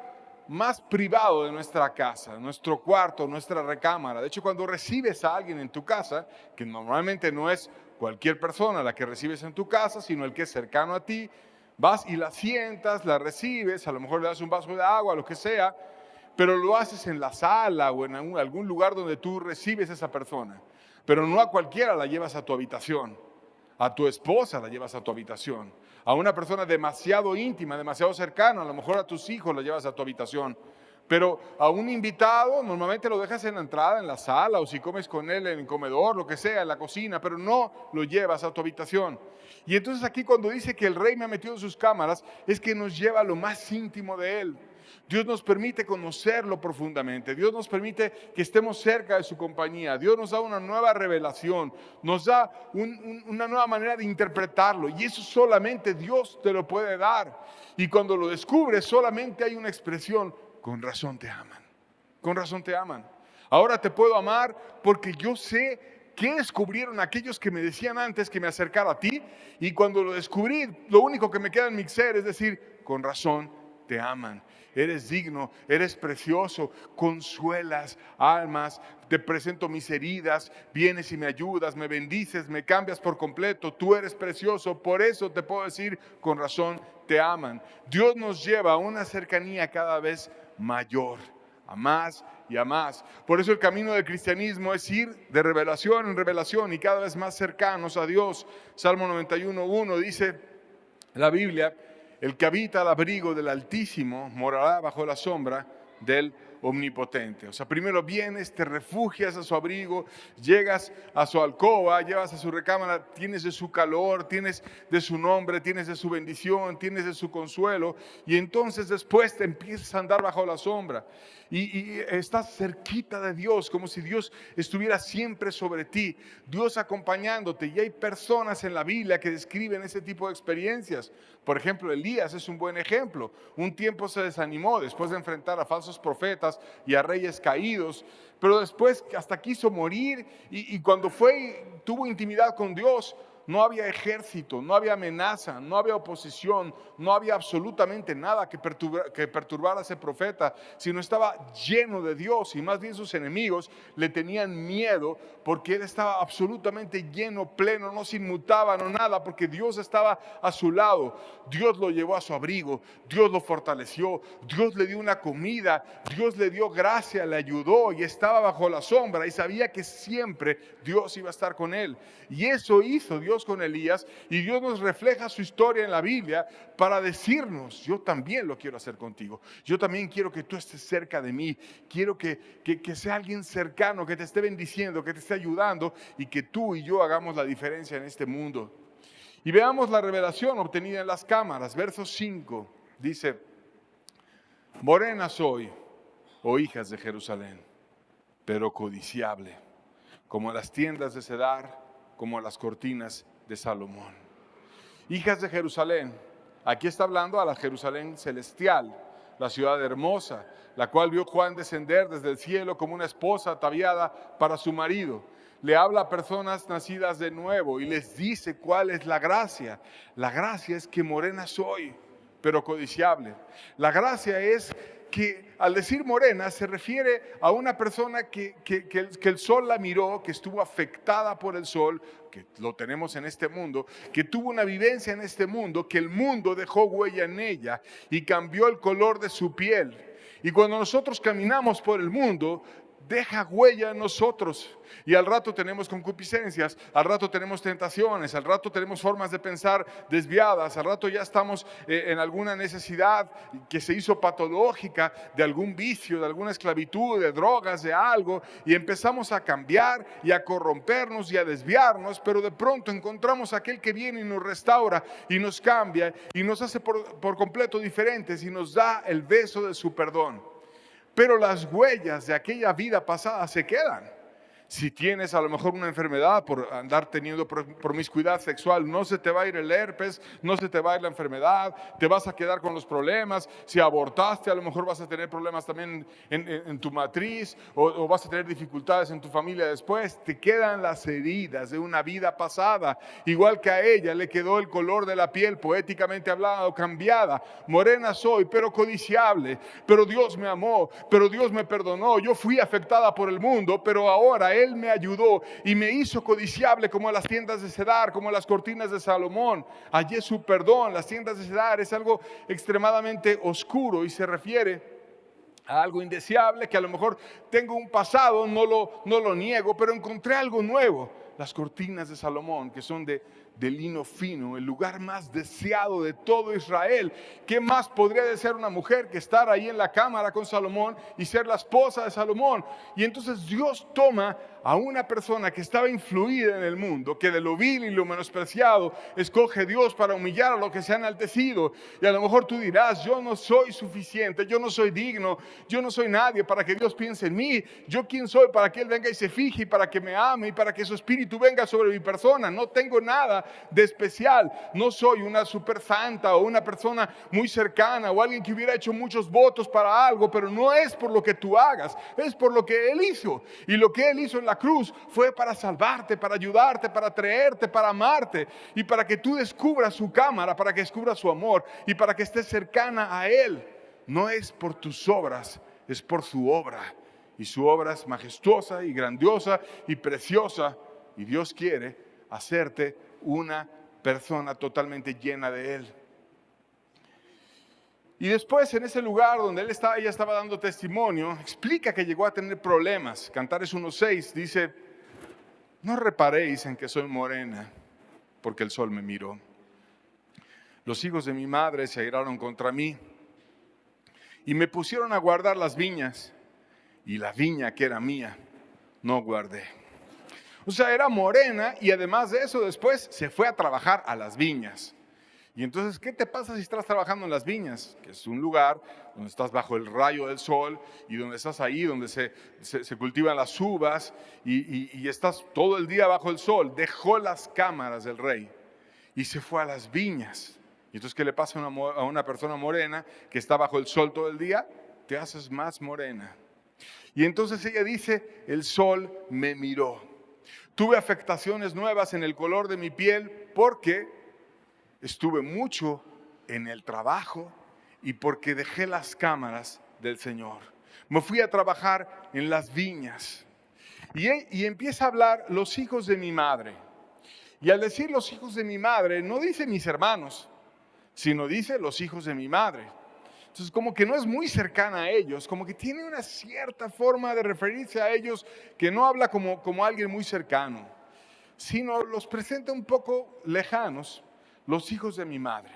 más privado de nuestra casa, nuestro cuarto, nuestra recámara. De hecho, cuando recibes a alguien en tu casa, que normalmente no es cualquier persona la que recibes en tu casa, sino el que es cercano a ti, vas y la sientas, la recibes, a lo mejor le das un vaso de agua, lo que sea, pero lo haces en la sala o en algún lugar donde tú recibes a esa persona. Pero no a cualquiera la llevas a tu habitación. A tu esposa la llevas a tu habitación. A una persona demasiado íntima, demasiado cercana, a lo mejor a tus hijos la llevas a tu habitación. Pero a un invitado normalmente lo dejas en la entrada, en la sala, o si comes con él en el comedor, lo que sea, en la cocina, pero no lo llevas a tu habitación. Y entonces aquí cuando dice que el rey me ha metido en sus cámaras, es que nos lleva a lo más íntimo de él. Dios nos permite conocerlo profundamente. Dios nos permite que estemos cerca de su compañía. Dios nos da una nueva revelación. Nos da una nueva manera de interpretarlo. Y eso solamente Dios te lo puede dar. Y cuando lo descubres, solamente hay una expresión: con razón te aman. Con razón te aman. Ahora te puedo amar porque yo sé qué descubrieron aquellos que me decían antes que me acercara a ti. Y cuando lo descubrí, lo único que me queda en mi ser es decir: con razón te aman. Eres digno, eres precioso, consuelas almas, te presento mis heridas, vienes y me ayudas, me bendices, me cambias por completo, tú eres precioso, por eso te puedo decir: con razón te aman. Dios nos lleva a una cercanía cada vez mayor, a más y a más. Por eso el camino del cristianismo es ir de revelación en revelación y cada vez más cercanos a Dios. Salmo 91:1 dice la Biblia: el que habita al abrigo del Altísimo morará bajo la sombra del Omnipotente. O sea, primero vienes, te refugias a su abrigo, llegas a su alcoba, llevas a su recámara, tienes de su calor, tienes de su nombre, tienes de su bendición, tienes de su consuelo, y entonces después te empiezas a andar bajo la sombra y estás cerquita de Dios, como si Dios estuviera siempre sobre ti, Dios acompañándote. Y hay personas en la Biblia que describen ese tipo de experiencias. Por ejemplo, Elías es un buen ejemplo. Un tiempo se desanimó después de enfrentar a falsos profetas y a reyes caídos, pero después hasta quiso morir y cuando tuvo intimidad con Dios, no había ejército, no había amenaza, no había oposición, no había absolutamente nada que perturbara a ese profeta, sino estaba lleno de Dios, y más bien sus enemigos le tenían miedo porque él estaba absolutamente lleno, pleno, no se inmutaba, no nada, porque Dios estaba a su lado. Dios lo llevó a su abrigo, Dios lo fortaleció, Dios le dio una comida, Dios le dio gracia, le ayudó y estaba bajo la sombra y sabía que siempre Dios iba a estar con él. Y eso hizo Dios con Elías, y Dios nos refleja su historia en la Biblia para decirnos: yo también lo quiero hacer contigo, yo también quiero que tú estés cerca de mí, quiero que sea alguien cercano, que te esté bendiciendo, que te esté ayudando, y que tú y yo hagamos la diferencia en este mundo. Y veamos la revelación obtenida en las cámaras. Verso 5 dice: morena soy, oh hijas de Jerusalén, pero codiciable, como las tiendas de Cedar, como las cortinas de Salomón. Hijas de Jerusalén, aquí está hablando a la Jerusalén celestial, la ciudad hermosa, la cual vio Juan descender desde el cielo como una esposa ataviada para su marido. Le habla a personas nacidas de nuevo y les dice cuál es la gracia. La gracia es que morena soy, pero codiciable. La gracia es que al decir morena se refiere a una persona que el sol la miró, que estuvo afectada por el sol, que lo tenemos en este mundo, que tuvo una vivencia en este mundo, que el mundo dejó huella en ella y cambió el color de su piel. Y cuando nosotros caminamos por el mundo, deja huella en nosotros, y al rato tenemos concupiscencias, al rato tenemos tentaciones, al rato tenemos formas de pensar desviadas, al rato ya estamos en alguna necesidad que se hizo patológica, de algún vicio, de alguna esclavitud, de drogas, de algo, y empezamos a cambiar y a corrompernos y a desviarnos, pero de pronto encontramos a aquel que viene y nos restaura y nos cambia y nos hace por completo diferentes y nos da el beso de su perdón. Pero las huellas de aquella vida pasada se quedan. Si tienes a lo mejor una enfermedad por andar teniendo promiscuidad sexual, no se te va a ir el herpes, no se te va a ir la enfermedad, te vas a quedar con los problemas. Si abortaste, a lo mejor vas a tener problemas también en tu matriz, o vas a tener dificultades en tu familia después. Te quedan las heridas de una vida pasada, igual que a ella le quedó el color de la piel, poéticamente hablado, cambiada. Morena soy, pero codiciable, pero Dios me amó, pero Dios me perdonó. Yo fui afectada por el mundo, pero ahora Él me ayudó y me hizo codiciable como las tiendas de Cedar, como las cortinas de Salomón. Hallé su perdón. Las tiendas de Cedar es algo extremadamente oscuro y se refiere a algo indeseable que a lo mejor tengo un pasado, no lo niego, pero encontré algo nuevo. Las cortinas de Salomón, que son de lino fino, el lugar más deseado de todo Israel. ¿Qué más podría desear una mujer que estar ahí en la cámara con Salomón y ser la esposa de Salomón? Y entonces Dios toma a una persona que estaba influida en el mundo, que de lo vil y lo menospreciado escoge Dios para humillar a lo que se ha enaltecido. Y a lo mejor tú dirás: yo no soy suficiente, yo no soy digno, yo no soy nadie para que Dios piense en mí. Yo quién soy para que Él venga y se fije, y para que me ame, y para que su espíritu venga sobre mi persona. No tengo nada de especial, no soy una super santa o una persona muy cercana o alguien que hubiera hecho muchos votos para algo, pero no es por lo que tú hagas, es por lo que Él hizo. Y lo que Él hizo en la cruz fue para salvarte, para ayudarte, para traerte, para amarte, y para que tú descubras su cámara, para que descubras su amor y para que estés cercana a Él. No es por tus obras, es por su obra, y su obra es majestuosa y grandiosa y preciosa, y Dios quiere hacerte una persona totalmente llena de Él. Y después, en ese lugar donde ella estaba dando testimonio, explica que llegó a tener problemas. Cantares 1:6 dice: no reparéis en que soy morena, porque el sol me miró. Los hijos de mi madre se airaron contra mí y me pusieron a guardar las viñas, y la viña que era mía no guardé. O sea, era morena, y además de eso después se fue a trabajar a las viñas. Y entonces, ¿qué te pasa si estás trabajando en las viñas? Que es un lugar donde estás bajo el rayo del sol y donde estás ahí, donde se cultivan las uvas y estás todo el día bajo el sol. Dejó las cámaras del rey y se fue a las viñas. Y entonces, ¿qué le pasa a una persona morena que está bajo el sol todo el día? Te haces más morena. Y entonces ella dice: el sol me miró. Tuve afectaciones nuevas en el color de mi piel porque estuve mucho en el trabajo y porque dejé las cámaras del Señor. Me fui a trabajar en las viñas. Y empieza a hablar los hijos de mi madre. Y al decir los hijos de mi madre, no dice mis hermanos, sino dice los hijos de mi madre. Entonces, como que no es muy cercana a ellos, como que tiene una cierta forma de referirse a ellos que no habla como alguien muy cercano, sino los presenta un poco lejanos, los hijos de mi madre.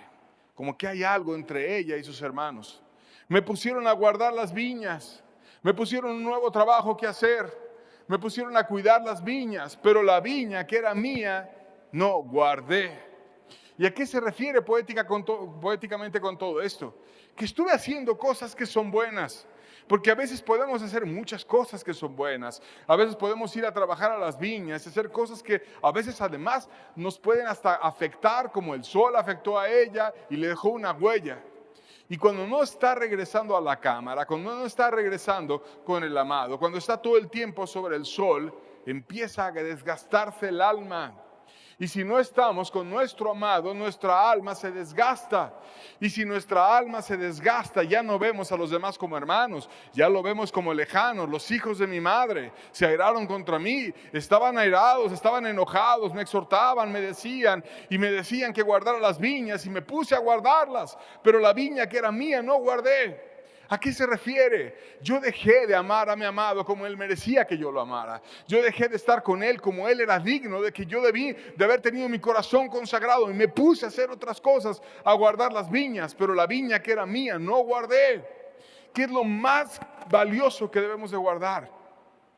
Como que hay algo entre ella y sus hermanos. Me pusieron a guardar las viñas, me pusieron un nuevo trabajo que hacer, me pusieron a cuidar las viñas, pero la viña que era mía, no guardé. ¿Y a qué se refiere poéticamente con todo esto? Que estuve haciendo cosas que son buenas. Porque a veces podemos hacer muchas cosas que son buenas. A veces podemos ir a trabajar a las viñas, hacer cosas que a veces además nos pueden hasta afectar, como el sol afectó a ella y le dejó una huella. Y cuando no está regresando a la cámara, cuando no está regresando con el amado, cuando está todo el tiempo sobre el sol, empieza a desgastarse el alma. Y si no estamos con nuestro amado, nuestra alma se desgasta. Y si nuestra alma se desgasta, ya no vemos a los demás como hermanos, ya lo vemos como lejanos. Los hijos de mi madre se airaron contra mí, estaban airados, estaban enojados, me exhortaban, me decían que guardara las viñas y me puse a guardarlas, pero la viña que era mía no guardé. ¿A qué se refiere? Yo dejé de amar a mi amado como él merecía que yo lo amara. Yo dejé de estar con él como él era digno, de que yo debí de haber tenido mi corazón consagrado. Y me puse a hacer otras cosas, a guardar las viñas, pero la viña que era mía no guardé. ¿Qué es lo más valioso que debemos de guardar?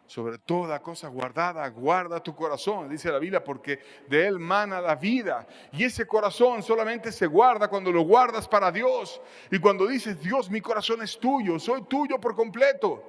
Sobre toda cosa guardada, guarda tu corazón, dice la Biblia, porque de él mana la vida. Y ese corazón solamente se guarda cuando lo guardas para Dios. Y cuando dices, Dios, mi corazón es tuyo, soy tuyo por completo.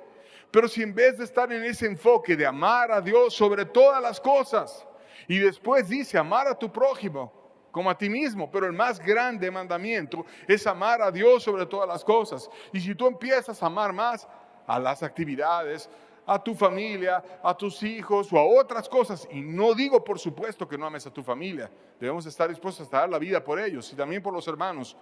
Pero si en vez de estar en ese enfoque de amar a Dios sobre todas las cosas, y después dice, amar a tu prójimo como a ti mismo, pero el más grande mandamiento es amar a Dios sobre todas las cosas. Y si tú empiezas a amar más a las actividades, a tu familia, a tus hijos o a otras cosas. Y no digo, por supuesto, que no ames a tu familia. Debemos estar dispuestos a dar la vida por ellos y también por los hermanos.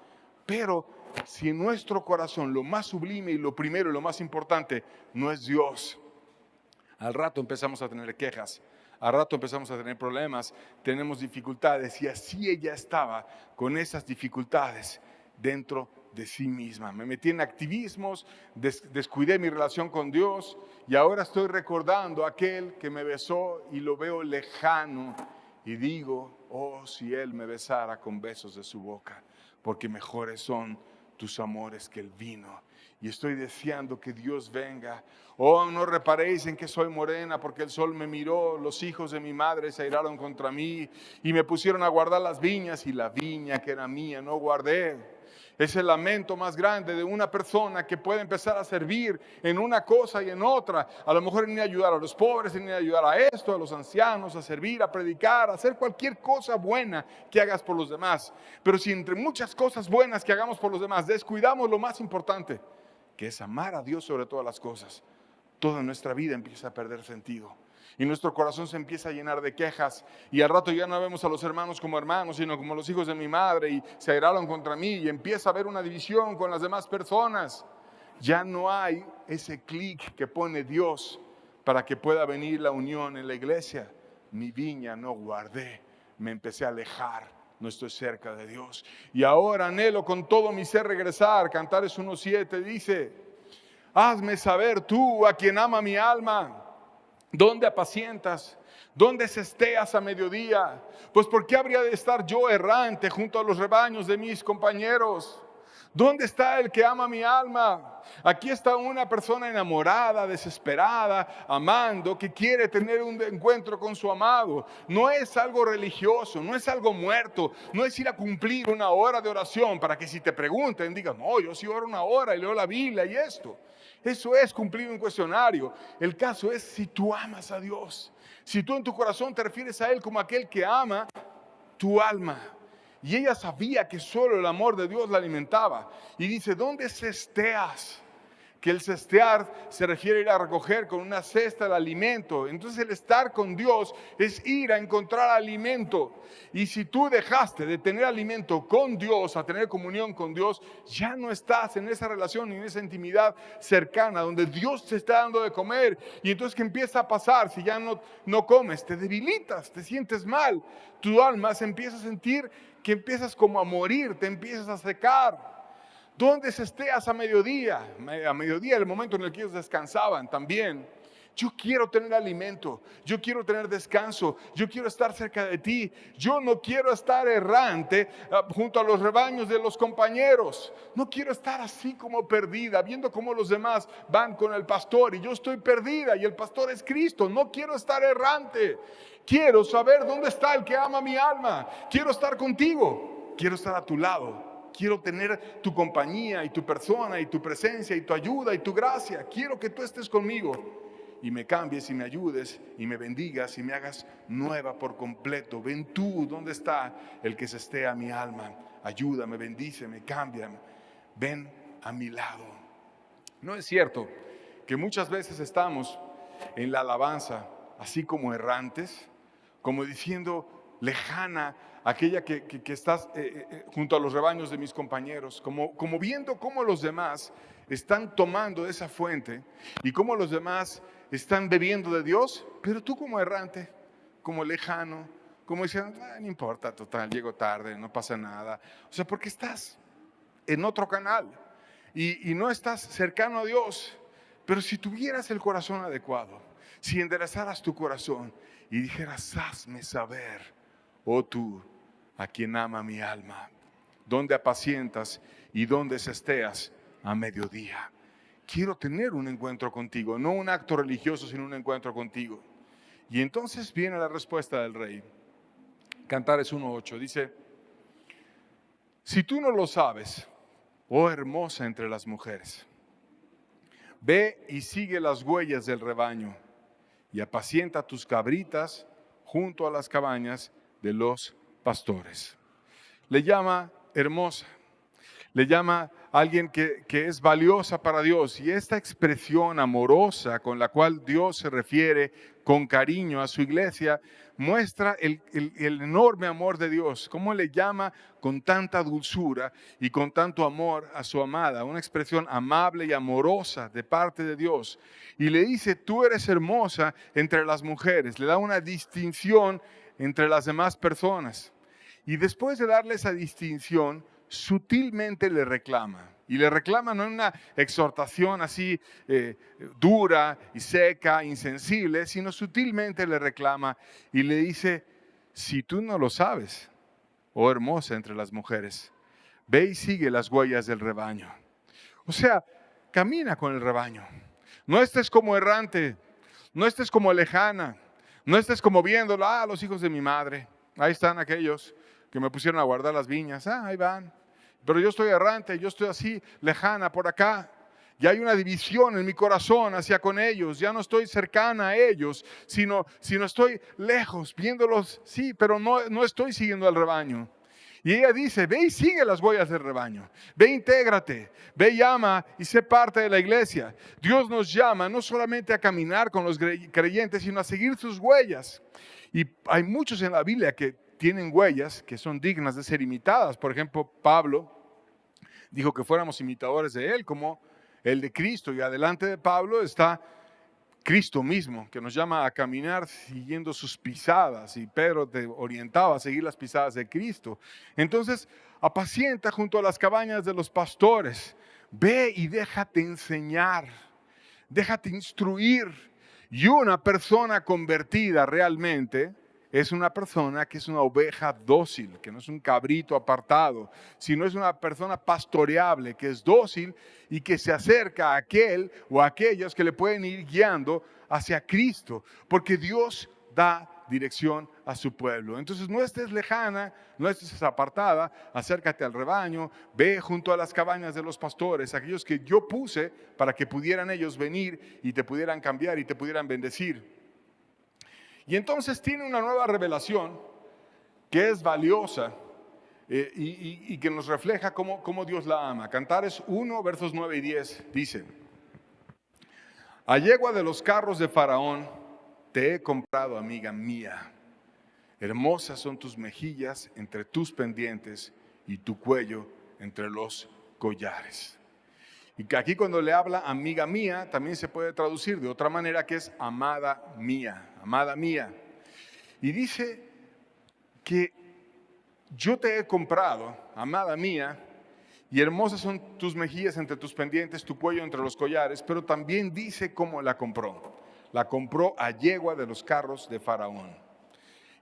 Pero si en nuestro corazón lo más sublime y lo primero y lo más importante no es Dios, al rato empezamos a tener quejas, al rato empezamos a tener problemas, tenemos dificultades. Y así ella estaba con esas dificultades dentro de sí misma. Me metí en activismos, descuidé mi relación con Dios y ahora estoy recordando a aquel que me besó y lo veo lejano y digo, oh, si Él me besara con besos de su boca, porque mejores son tus amores que el vino. Y estoy deseando que Dios venga. Oh, no reparéis en que soy morena, porque el sol me miró, los hijos de mi madre se airaron contra mí y me pusieron a guardar las viñas y la viña que era mía no guardé. Es el lamento más grande de una persona que puede empezar a servir en una cosa y en otra. A lo mejor en ir a ayudar a los pobres, en ir a ayudar a esto, a los ancianos, a servir, a predicar, a hacer cualquier cosa buena que hagas por los demás. Pero si entre muchas cosas buenas que hagamos por los demás descuidamos lo más importante, que es amar a Dios sobre todas las cosas, toda nuestra vida empieza a perder sentido. Y nuestro corazón se empieza a llenar de quejas. Y al rato ya no vemos a los hermanos como hermanos, sino como los hijos de mi madre. Y se airaron contra mí. Y empieza a haber una división con las demás personas. Ya no hay ese clic que pone Dios para que pueda venir la unión en la iglesia. Mi viña no guardé. Me empecé a alejar. No estoy cerca de Dios. Y ahora anhelo con todo mi ser regresar. Cantares 1:7 dice: hazme saber tú, a quien ama mi alma, ¿dónde apacientas? ¿Dónde cesteas a mediodía? Pues ¿por qué habría de estar yo errante junto a los rebaños de mis compañeros? ¿Dónde está el que ama mi alma? Aquí está una persona enamorada, desesperada, amando, que quiere tener un encuentro con su amado. No es algo religioso, no es algo muerto, no es ir a cumplir una hora de oración para que si te pregunten digan, no, yo sí oro una hora y leo la Biblia y esto. Eso es cumplir un cuestionario. El caso es si tú amas a Dios. Si tú en tu corazón te refieres a Él como aquel que ama tu alma. Y ella sabía que solo el amor de Dios la alimentaba. Y dice, ¿dónde cesteas? que el cestear se refiere a ir a recoger con una cesta el alimento. Entonces el estar con Dios es ir a encontrar alimento. Y si tú dejaste de tener alimento con Dios, a tener comunión con Dios, ya no estás en esa relación, en esa intimidad cercana, donde Dios te está dando de comer. Y entonces, ¿qué empieza a pasar? Si ya no comes, te debilitas, te sientes mal. Tu alma se empieza a sentir que empiezas como a morir, te empiezas a secar. ¿Dónde estés a mediodía? A mediodía, el momento en el que ellos descansaban también. Yo quiero tener alimento, yo quiero tener descanso, yo quiero estar cerca de ti. Yo no quiero estar errante junto a los rebaños de los compañeros. No quiero estar así como perdida, viendo cómo los demás van con el pastor y yo estoy perdida y el pastor es Cristo. No quiero estar errante. Quiero saber dónde está el que ama mi alma. Quiero estar contigo, quiero estar a tu lado. Quiero tener tu compañía y tu persona y tu presencia y tu ayuda y tu gracia. Quiero que tú estés conmigo y me cambies y me ayudes y me bendigas y me hagas nueva por completo. Ven tú, ¿dónde está el que se esté a mi alma? Ayúdame, bendíceme, cámbiame. Ven a mi lado. ¿No es cierto que muchas veces estamos en la alabanza así como errantes, como diciendo lejana, aquella que estás junto a los rebaños de mis compañeros, como viendo cómo los demás están tomando esa fuente y cómo los demás están bebiendo de Dios, pero tú como errante, como lejano, como diciendo, no importa, total, llego tarde, no pasa nada. O sea, porque estás en otro canal y no estás cercano a Dios. Pero si tuvieras el corazón adecuado, si enderezaras tu corazón y dijeras, hazme saber, oh tú, a quien ama mi alma, dónde apacientas y dónde cesteas a mediodía. Quiero tener un encuentro contigo, no un acto religioso, sino un encuentro contigo. Y entonces viene la respuesta del rey. Cantares 1:8 dice, si tú no lo sabes, oh hermosa entre las mujeres, ve y sigue las huellas del rebaño y apacienta tus cabritas junto a las cabañas de los pastores. Le llama hermosa, le llama a alguien que es valiosa para Dios. Y esta expresión amorosa con la cual Dios se refiere con cariño a su iglesia muestra el enorme amor de Dios. Cómo le llama con tanta dulzura y con tanto amor a su amada. Una expresión amable y amorosa de parte de Dios. Y le dice, tú eres hermosa entre las mujeres. Le da una distinción entre las demás personas. Y después de darle esa distinción, sutilmente le reclama. Y le reclama no en una exhortación así dura y seca, insensible, sino sutilmente le reclama y le dice, si tú no lo sabes, oh hermosa entre las mujeres, ve y sigue las huellas del rebaño. O sea, camina con el rebaño. No estés como errante, no estés como lejana, no estés como viéndolo, los hijos de mi madre, ahí están aquellos que me pusieron a guardar las viñas, ahí van. Pero yo estoy errante, yo estoy así, lejana por acá. Ya hay una división en mi corazón hacia con ellos. Ya no estoy cercana a ellos, sino estoy lejos, viéndolos, sí, pero no estoy siguiendo al rebaño. Y ella dice, ve y sigue las huellas del rebaño. Ve, intégrate, ve y ama y sé parte de la iglesia. Dios nos llama no solamente a caminar con los creyentes, sino a seguir sus huellas. Y hay muchos en la Biblia que tienen huellas que son dignas de ser imitadas. Por ejemplo, Pablo dijo que fuéramos imitadores de él, como el de Cristo. Y adelante de Pablo está Cristo mismo, que nos llama a caminar siguiendo sus pisadas. Y Pedro te orientaba a seguir las pisadas de Cristo. Entonces, apacienta junto a las cabañas de los pastores. Ve y déjate enseñar. Déjate instruir. Y una persona convertida realmente es una persona que es una oveja dócil, que no es un cabrito apartado, sino es una persona pastoreable, que es dócil y que se acerca a aquel o a aquellos que le pueden ir guiando hacia Cristo, porque Dios da dirección a su pueblo. Entonces no estés lejana, no estés apartada, acércate al rebaño, ve junto a las cabañas de los pastores, aquellos que yo puse para que pudieran ellos venir y te pudieran cambiar y te pudieran bendecir. Y entonces tiene una nueva revelación que es valiosa y que nos refleja cómo Dios la ama. Cantares 1, versos 9 y 10 dice, A yegua de los carros de Faraón te he comprado, amiga mía. Hermosas son tus mejillas entre tus pendientes y tu cuello entre los collares. Y que aquí cuando le habla amiga mía, también se puede traducir de otra manera, que es amada mía, amada mía. Y dice que yo te he comprado, amada mía, y hermosas son tus mejillas entre tus pendientes, tu cuello entre los collares, pero también dice cómo la compró. La compró a yegua de los carros de Faraón.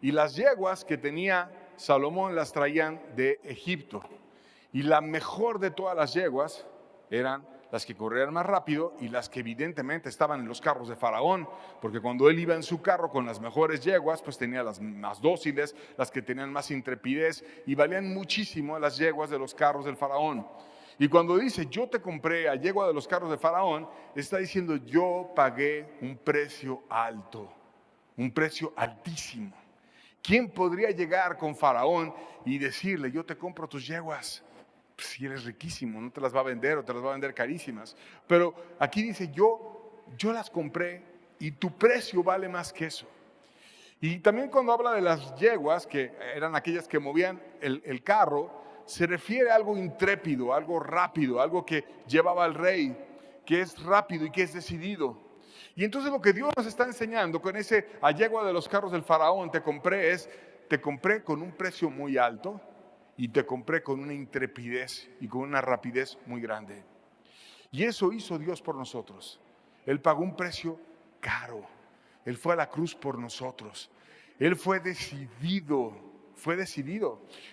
Y las yeguas que tenía Salomón las traían de Egipto. Y la mejor de todas las yeguas eran las que corrían más rápido y las que evidentemente estaban en los carros de Faraón, porque cuando él iba en su carro con las mejores yeguas, pues tenía las más dóciles, las que tenían más intrepidez, y valían muchísimo las yeguas de los carros del Faraón. Y cuando dice yo te compré a yegua de los carros de Faraón, está diciendo yo pagué un precio alto, un precio altísimo. ¿Quién podría llegar con Faraón y decirle yo te compro tus yeguas? Si eres riquísimo, no te las va a vender o te las va a vender carísimas. Pero aquí dice, yo las compré y tu precio vale más que eso. Y también cuando habla de las yeguas, que eran aquellas que movían el carro, se refiere a algo intrépido, algo rápido, algo que llevaba al rey, que es rápido y que es decidido. Y entonces lo que Dios nos está enseñando con ese a yegua de los carros del Faraón te compré con un precio muy alto, y te compré con una intrepidez y con una rapidez muy grande. Y eso hizo Dios por nosotros. Él pagó un precio caro. Él fue a la cruz por nosotros. Él fue decidido.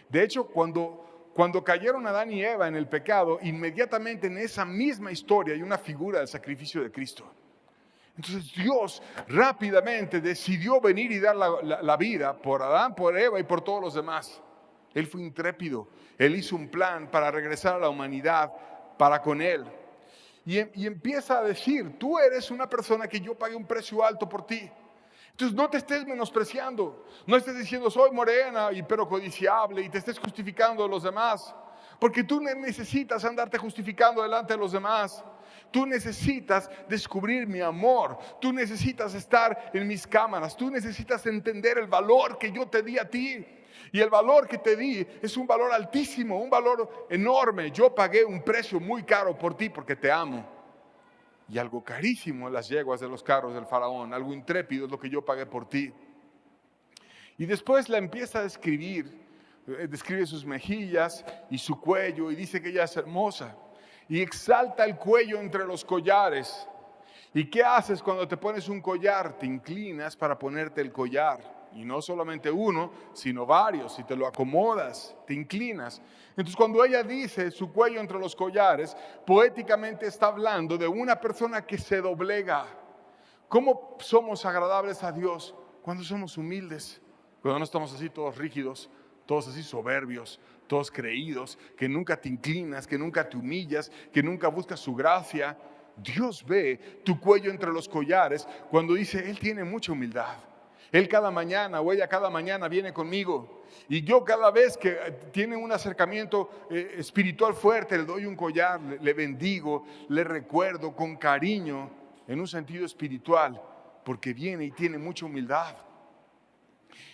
De hecho, cuando cayeron Adán y Eva en el pecado, inmediatamente en esa misma historia hay una figura del sacrificio de Cristo. Entonces Dios rápidamente decidió venir y dar la vida por Adán, por Eva y por todos los demás. Él fue intrépido. Él hizo un plan para regresar a la humanidad para con Él. Y empieza a decir, tú eres una persona que yo pagué un precio alto por ti. Entonces no te estés menospreciando. No estés diciendo, soy morena pero codiciable, y te estés justificando de los demás. Porque tú necesitas andarte justificando delante de los demás. Tú necesitas descubrir mi amor. Tú necesitas estar en mis cámaras. Tú necesitas entender el valor que yo te di a ti. Y el valor que te di es un valor altísimo, un valor enorme. Yo pagué un precio muy caro por ti porque te amo. Y algo carísimo en las yeguas de los carros del Faraón, algo intrépido es lo que yo pagué por ti. Y después la empieza a describir, describe sus mejillas y su cuello y dice que ella es hermosa. Y exalta el cuello entre los collares. ¿Y qué haces cuando te pones un collar? Te inclinas para ponerte el collar. Y no solamente uno, sino varios. Y te lo acomodas, te inclinas. Entonces cuando ella dice su cuello entre los collares, poéticamente está hablando de una persona que se doblega. ¿Cómo somos agradables a Dios? Cuando somos humildes. Cuando no estamos así todos rígidos, todos así soberbios, todos creídos, que nunca te inclinas, que nunca te humillas, que nunca buscas su gracia. Dios ve tu cuello entre los collares cuando dice, Él tiene mucha humildad. Él cada mañana o ella cada mañana viene conmigo. Y yo cada vez que tiene un acercamiento espiritual fuerte, le doy un collar, le bendigo, le recuerdo con cariño, en un sentido espiritual, porque viene y tiene mucha humildad.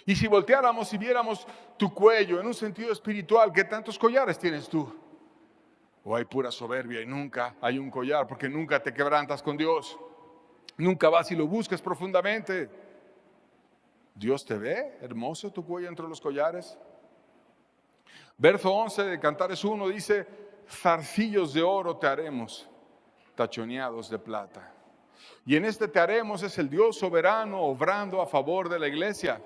Y si volteáramos y viéramos tu cuello en un sentido espiritual, ¿qué tantos collares tienes tú? O hay pura soberbia y nunca hay un collar, porque nunca te quebrantas con Dios. Nunca vas y lo buscas profundamente. Dios te ve, hermoso tu cuello entre los collares. Verso 11 de Cantares 1 dice, zarcillos de oro te haremos, tachoneados de plata. Y en este te haremos es el Dios soberano obrando a favor de la iglesia.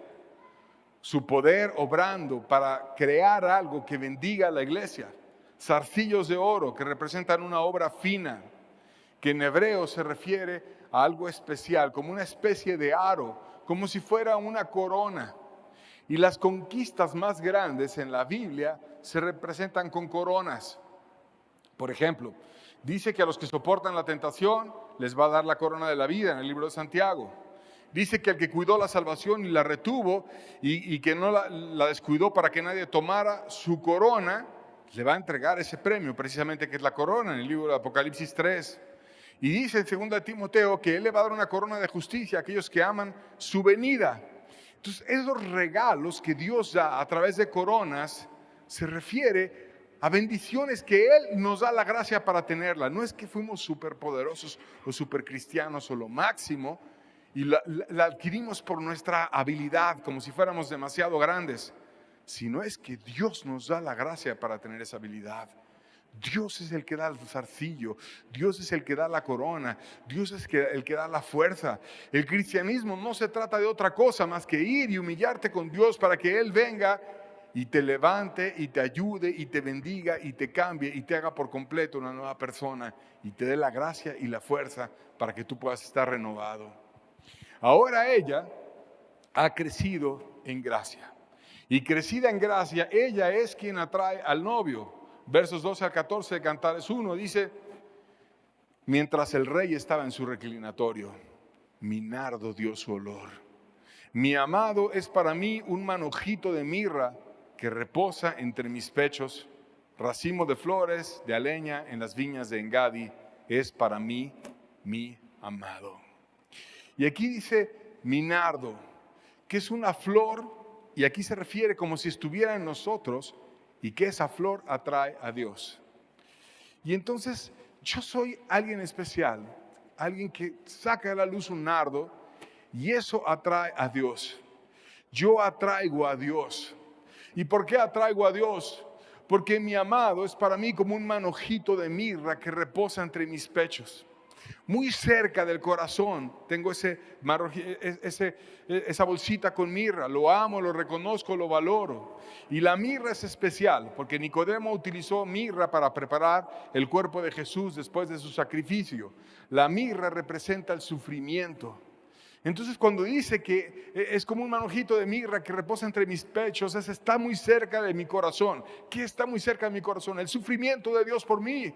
Su poder obrando para crear algo que bendiga a la iglesia. Zarcillos de oro que representan una obra fina, que en hebreo se refiere a algo especial, como una especie de aro, como si fuera una corona. Y las conquistas más grandes en la Biblia se representan con coronas. Por ejemplo, dice que a los que soportan la tentación les va a dar la corona de la vida en el libro de Santiago. Dice que al que cuidó la salvación y la retuvo y que no la descuidó para que nadie tomara su corona, le va a entregar ese premio precisamente que es la corona en el libro de Apocalipsis 3. Y dice en 2 Timoteo que Él le va a dar una corona de justicia a aquellos que aman su venida. Entonces, esos regalos que Dios da a través de coronas se refiere a bendiciones que Él nos da la gracia para tenerla. No es que fuimos superpoderosos o supercristianos o lo máximo y la adquirimos por nuestra habilidad, como si fuéramos demasiado grandes, sino es que Dios nos da la gracia para tener esa habilidad. Dios es el que da el zarcillo, Dios es el que da la corona, Dios es el que da la fuerza. El cristianismo no se trata de otra cosa más que ir y humillarte con Dios para que Él venga y te levante y te ayude y te bendiga y te cambie y te haga por completo una nueva persona y te dé la gracia y la fuerza para que tú puedas estar renovado. Ahora ella ha crecido en gracia y crecida en gracia, ella es quien atrae al novio. Versos 12 al 14 de Cantares 1 dice: mientras el rey estaba en su reclinatorio, mi nardo dio su olor. Mi amado es para mí un manojito de mirra que reposa entre mis pechos. Racimo de flores de aleña en las viñas de Engadi es para mí mi amado. Y aquí dice mi nardo, que es una flor, y aquí se refiere como si estuviera en nosotros, y que esa flor atrae a Dios. Y entonces yo soy alguien especial, alguien que saca a la luz un nardo y eso atrae a Dios. Yo atraigo a Dios. ¿Y por qué atraigo a Dios? Porque mi amado es para mí como un manojito de mirra que reposa entre mis pechos. Muy cerca del corazón tengo esa bolsita con mirra. Lo amo, lo reconozco, lo valoro. Y la mirra es especial porque Nicodemo utilizó mirra para preparar el cuerpo de Jesús después de su sacrificio. La mirra representa el sufrimiento. Entonces cuando dice que es como un manojito de mirra que reposa entre mis pechos, está muy cerca de mi corazón. ¿Qué está muy cerca de mi corazón? El sufrimiento de Dios por mí.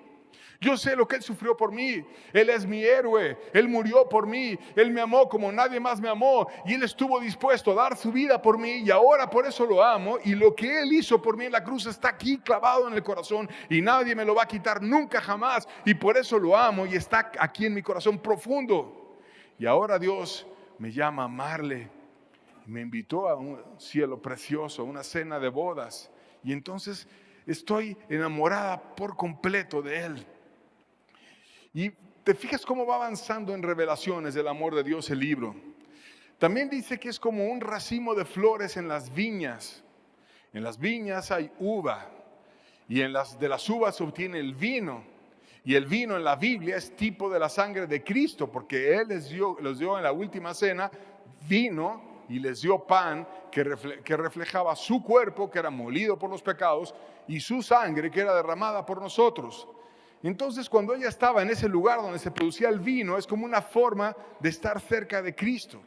Yo sé lo que Él sufrió por mí. Él es mi héroe. Él murió por mí. Él me amó como nadie más me amó. Y Él estuvo dispuesto a dar su vida por mí. Y ahora por eso lo amo. Y lo que Él hizo por mí en la cruz está aquí clavado en el corazón. Y nadie me lo va a quitar nunca jamás. Y por eso lo amo. Y está aquí en mi corazón profundo. Y ahora Dios me llama a amarle. Y me invitó a un cielo precioso, a una cena de bodas. Y entonces estoy enamorada por completo de Él. Y te fijas cómo va avanzando en revelaciones del amor de Dios el libro. También dice que es como un racimo de flores en las viñas. En las viñas hay uva y de las uvas se obtiene el vino. Y el vino en la Biblia es tipo de la sangre de Cristo, porque Él les dio en la última cena vino y les dio pan que reflejaba su cuerpo, que era molido por los pecados, y su sangre, que era derramada por nosotros. Entonces, cuando ella estaba en ese lugar donde se producía el vino, es como una forma de estar cerca de Cristo.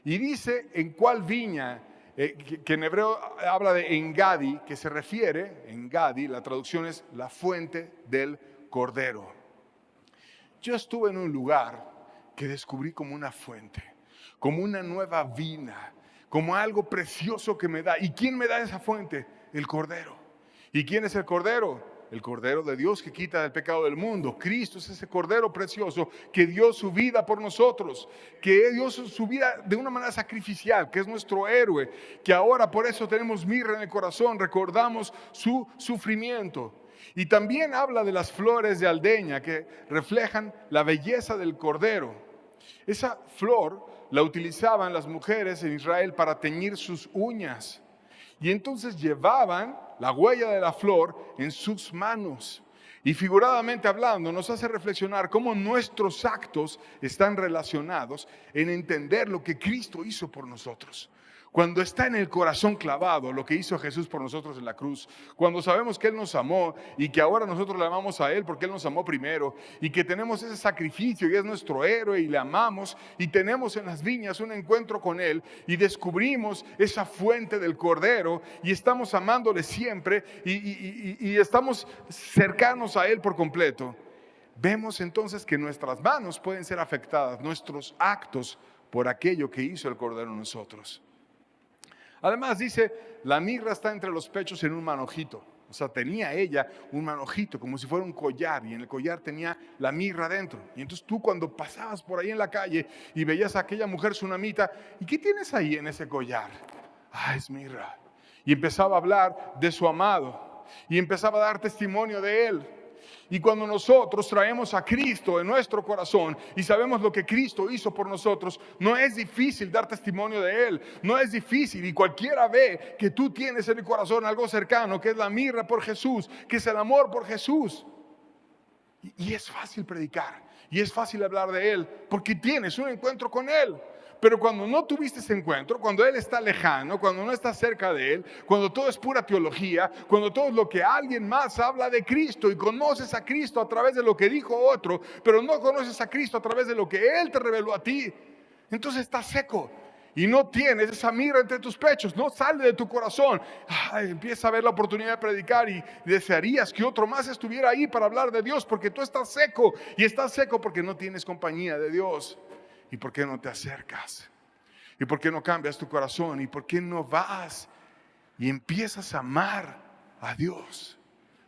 Y dice en cuál viña, que en hebreo habla de Engadi, que se refiere, Engadi, la traducción es la fuente del Cordero. Yo estuve en un lugar que descubrí como una fuente, como una nueva vina, como algo precioso que me da. ¿Y quién me da esa fuente? El Cordero. ¿Y quién es el Cordero? El Cordero de Dios que quita el pecado del mundo. Cristo es ese Cordero precioso que dio su vida por nosotros, que dio su vida de una manera sacrificial, que es nuestro héroe, que ahora por eso tenemos mirra en el corazón, recordamos su sufrimiento. Y también habla de las flores de aldeña que reflejan la belleza del Cordero. Esa flor la utilizaban las mujeres en Israel para teñir sus uñas. Y entonces llevaban la huella de la flor en sus manos. Y figuradamente hablando, nos hace reflexionar cómo nuestros actos están relacionados en entender lo que Cristo hizo por nosotros. Cuando está en el corazón clavado lo que hizo Jesús por nosotros en la cruz, cuando sabemos que Él nos amó y que ahora nosotros le amamos a Él porque Él nos amó primero y que tenemos ese sacrificio y es nuestro héroe y le amamos y tenemos en las viñas un encuentro con Él y descubrimos esa fuente del Cordero y estamos amándole siempre y estamos cercanos a Él por completo, vemos entonces que nuestras manos pueden ser afectadas, nuestros actos por aquello que hizo el Cordero en nosotros. Además dice, la mirra está entre los pechos en un manojito. O sea, tenía ella un manojito como si fuera un collar, y en el collar tenía la mirra dentro. Y entonces tú, cuando pasabas por ahí en la calle y veías a aquella mujer sunamita, ¿y qué tienes ahí en ese collar? Ah, es mirra. Y empezaba a hablar de su amado y empezaba a dar testimonio de él. Y cuando nosotros traemos a Cristo en nuestro corazón y sabemos lo que Cristo hizo por nosotros, no es difícil dar testimonio de Él, no es difícil. Y cualquiera ve que tú tienes en el corazón algo cercano, que es la mirra por Jesús, que es el amor por Jesús. Y es fácil predicar, y es fácil hablar de Él, porque tienes un encuentro con Él. Pero cuando no tuviste ese encuentro, cuando Él está lejano, cuando no estás cerca de Él, cuando todo es pura teología, cuando todo es lo que alguien más habla de Cristo y conoces a Cristo a través de lo que dijo otro, pero no conoces a Cristo a través de lo que Él te reveló a ti, entonces estás seco y no tienes esa mirra entre tus pechos, no sale de tu corazón. Empieza a ver la oportunidad de predicar y desearías que otro más estuviera ahí para hablar de Dios, porque tú estás seco, y estás seco porque no tienes compañía de Dios. ¿Y por qué no te acercas? ¿Y por qué no cambias tu corazón? ¿Y por qué no vas y empiezas a amar a Dios?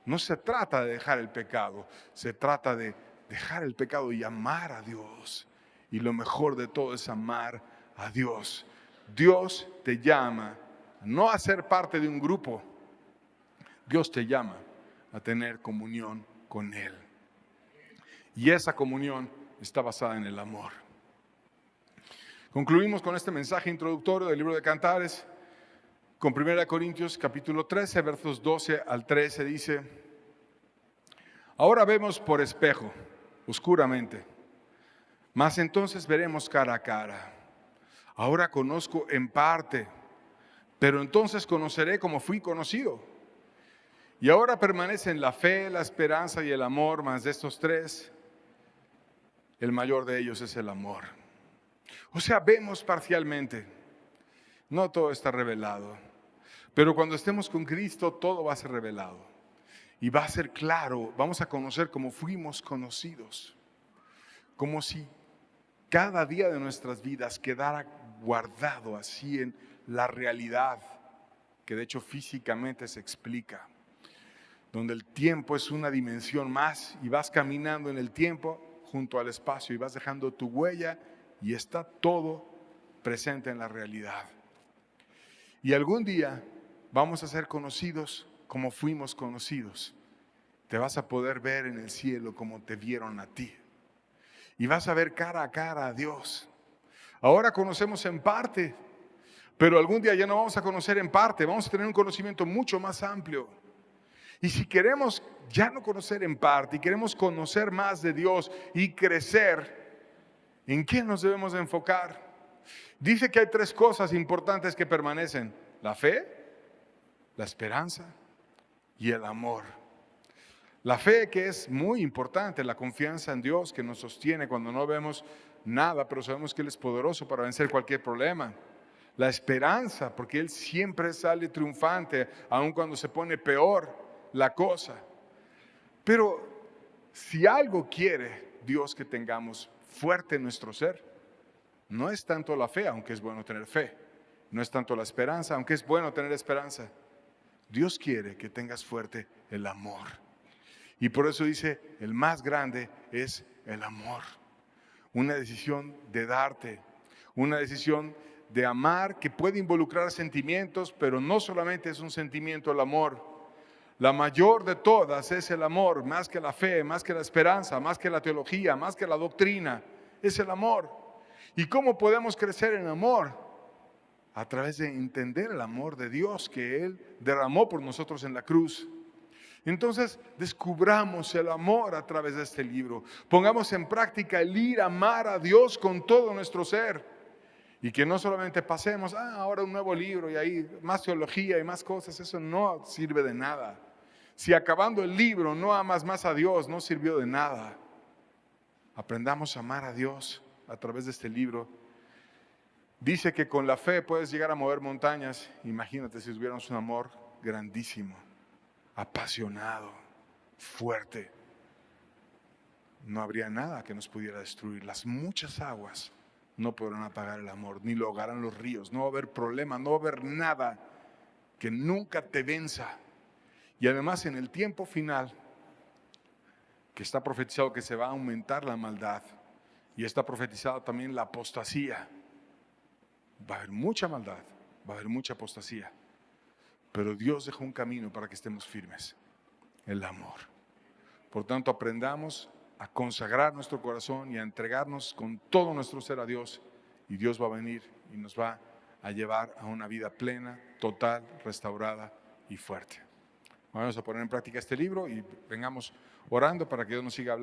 No se trata de dejar el pecado, se trata de dejar el pecado y amar a Dios. Y lo mejor de todo es amar a Dios. Dios te llama no a ser parte de un grupo. Dios te llama a tener comunión con Él. Y esa comunión está basada en el amor. Concluimos con este mensaje introductorio del libro de Cantares, con 1 Corintios capítulo 13, versos 12 al 13, dice: ahora vemos por espejo, oscuramente, mas entonces veremos cara a cara. Ahora conozco en parte, pero entonces conoceré como fui conocido. Y ahora permanecen la fe, la esperanza y el amor, mas de estos tres, el mayor de ellos es el amor. O sea, vemos parcialmente, no todo está revelado, pero cuando estemos con Cristo todo va a ser revelado y va a ser claro. Vamos a conocer como fuimos conocidos, como si cada día de nuestras vidas quedara guardado así en la realidad, que de hecho físicamente se explica, donde el tiempo es una dimensión más y vas caminando en el tiempo junto al espacio y vas dejando tu huella y está todo presente en la realidad. Y algún día vamos a ser conocidos como fuimos conocidos. Te vas a poder ver en el cielo como te vieron a ti. Y vas a ver cara a cara a Dios. Ahora conocemos en parte, pero algún día ya no vamos a conocer en parte, vamos a tener un conocimiento mucho más amplio. Y si queremos ya no conocer en parte y queremos conocer más de Dios y crecer, ¿en qué nos debemos de enfocar? Dice que hay tres cosas importantes que permanecen: la fe, la esperanza y el amor. La fe, que es muy importante, la confianza en Dios que nos sostiene cuando no vemos nada, pero sabemos que Él es poderoso para vencer cualquier problema. La esperanza, porque Él siempre sale triunfante, aun cuando se pone peor la cosa. Pero si algo quiere Dios que tengamos fuerte en nuestro ser, no es tanto la fe, aunque es bueno tener fe. No es tanto la esperanza, aunque es bueno tener esperanza. Dios quiere que tengas fuerte el amor. Y por eso dice, el más grande es el amor. Una decisión de darte, una decisión de amar que puede involucrar sentimientos, pero no solamente es un sentimiento el amor. La mayor de todas es el amor, más que la fe, más que la esperanza, más que la teología, más que la doctrina, es el amor. ¿Y cómo podemos crecer en amor? A través de entender el amor de Dios que Él derramó por nosotros en la cruz. Entonces, descubramos el amor a través de este libro. Pongamos en práctica el ir a amar a Dios con todo nuestro ser. Y que no solamente pasemos, ahora un nuevo libro y ahí más teología y más cosas. Eso no sirve de nada. Si acabando el libro no amas más a Dios, no sirvió de nada. Aprendamos a amar a Dios a través de este libro. Dice que con la fe puedes llegar a mover montañas. Imagínate si tuviéramos un amor grandísimo, apasionado, fuerte. No habría nada que nos pudiera destruir. Las muchas aguas no podrán apagar el amor, ni lo ahogarán los ríos. No va a haber problema, no va a haber nada que nunca te venza. Y además en el tiempo final, que está profetizado que se va a aumentar la maldad, y está profetizado también la apostasía. Va a haber mucha maldad, va a haber mucha apostasía, pero Dios dejó un camino para que estemos firmes, el amor. Por tanto, aprendamos a consagrar nuestro corazón y a entregarnos con todo nuestro ser a Dios, y Dios va a venir y nos va a llevar a una vida plena, total, restaurada y fuerte. Vamos a poner en práctica este libro y vengamos orando para que Dios nos siga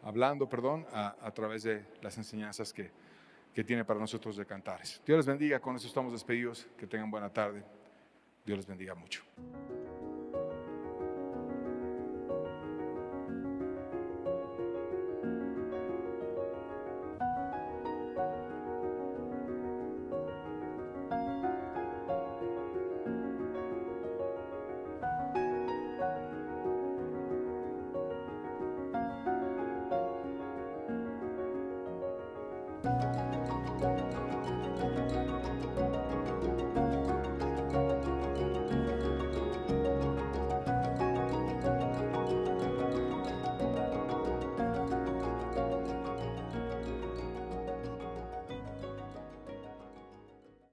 hablando a través de las enseñanzas que tiene para nosotros de Cantares. Dios les bendiga, con eso estamos despedidos, que tengan buena tarde. Dios les bendiga mucho.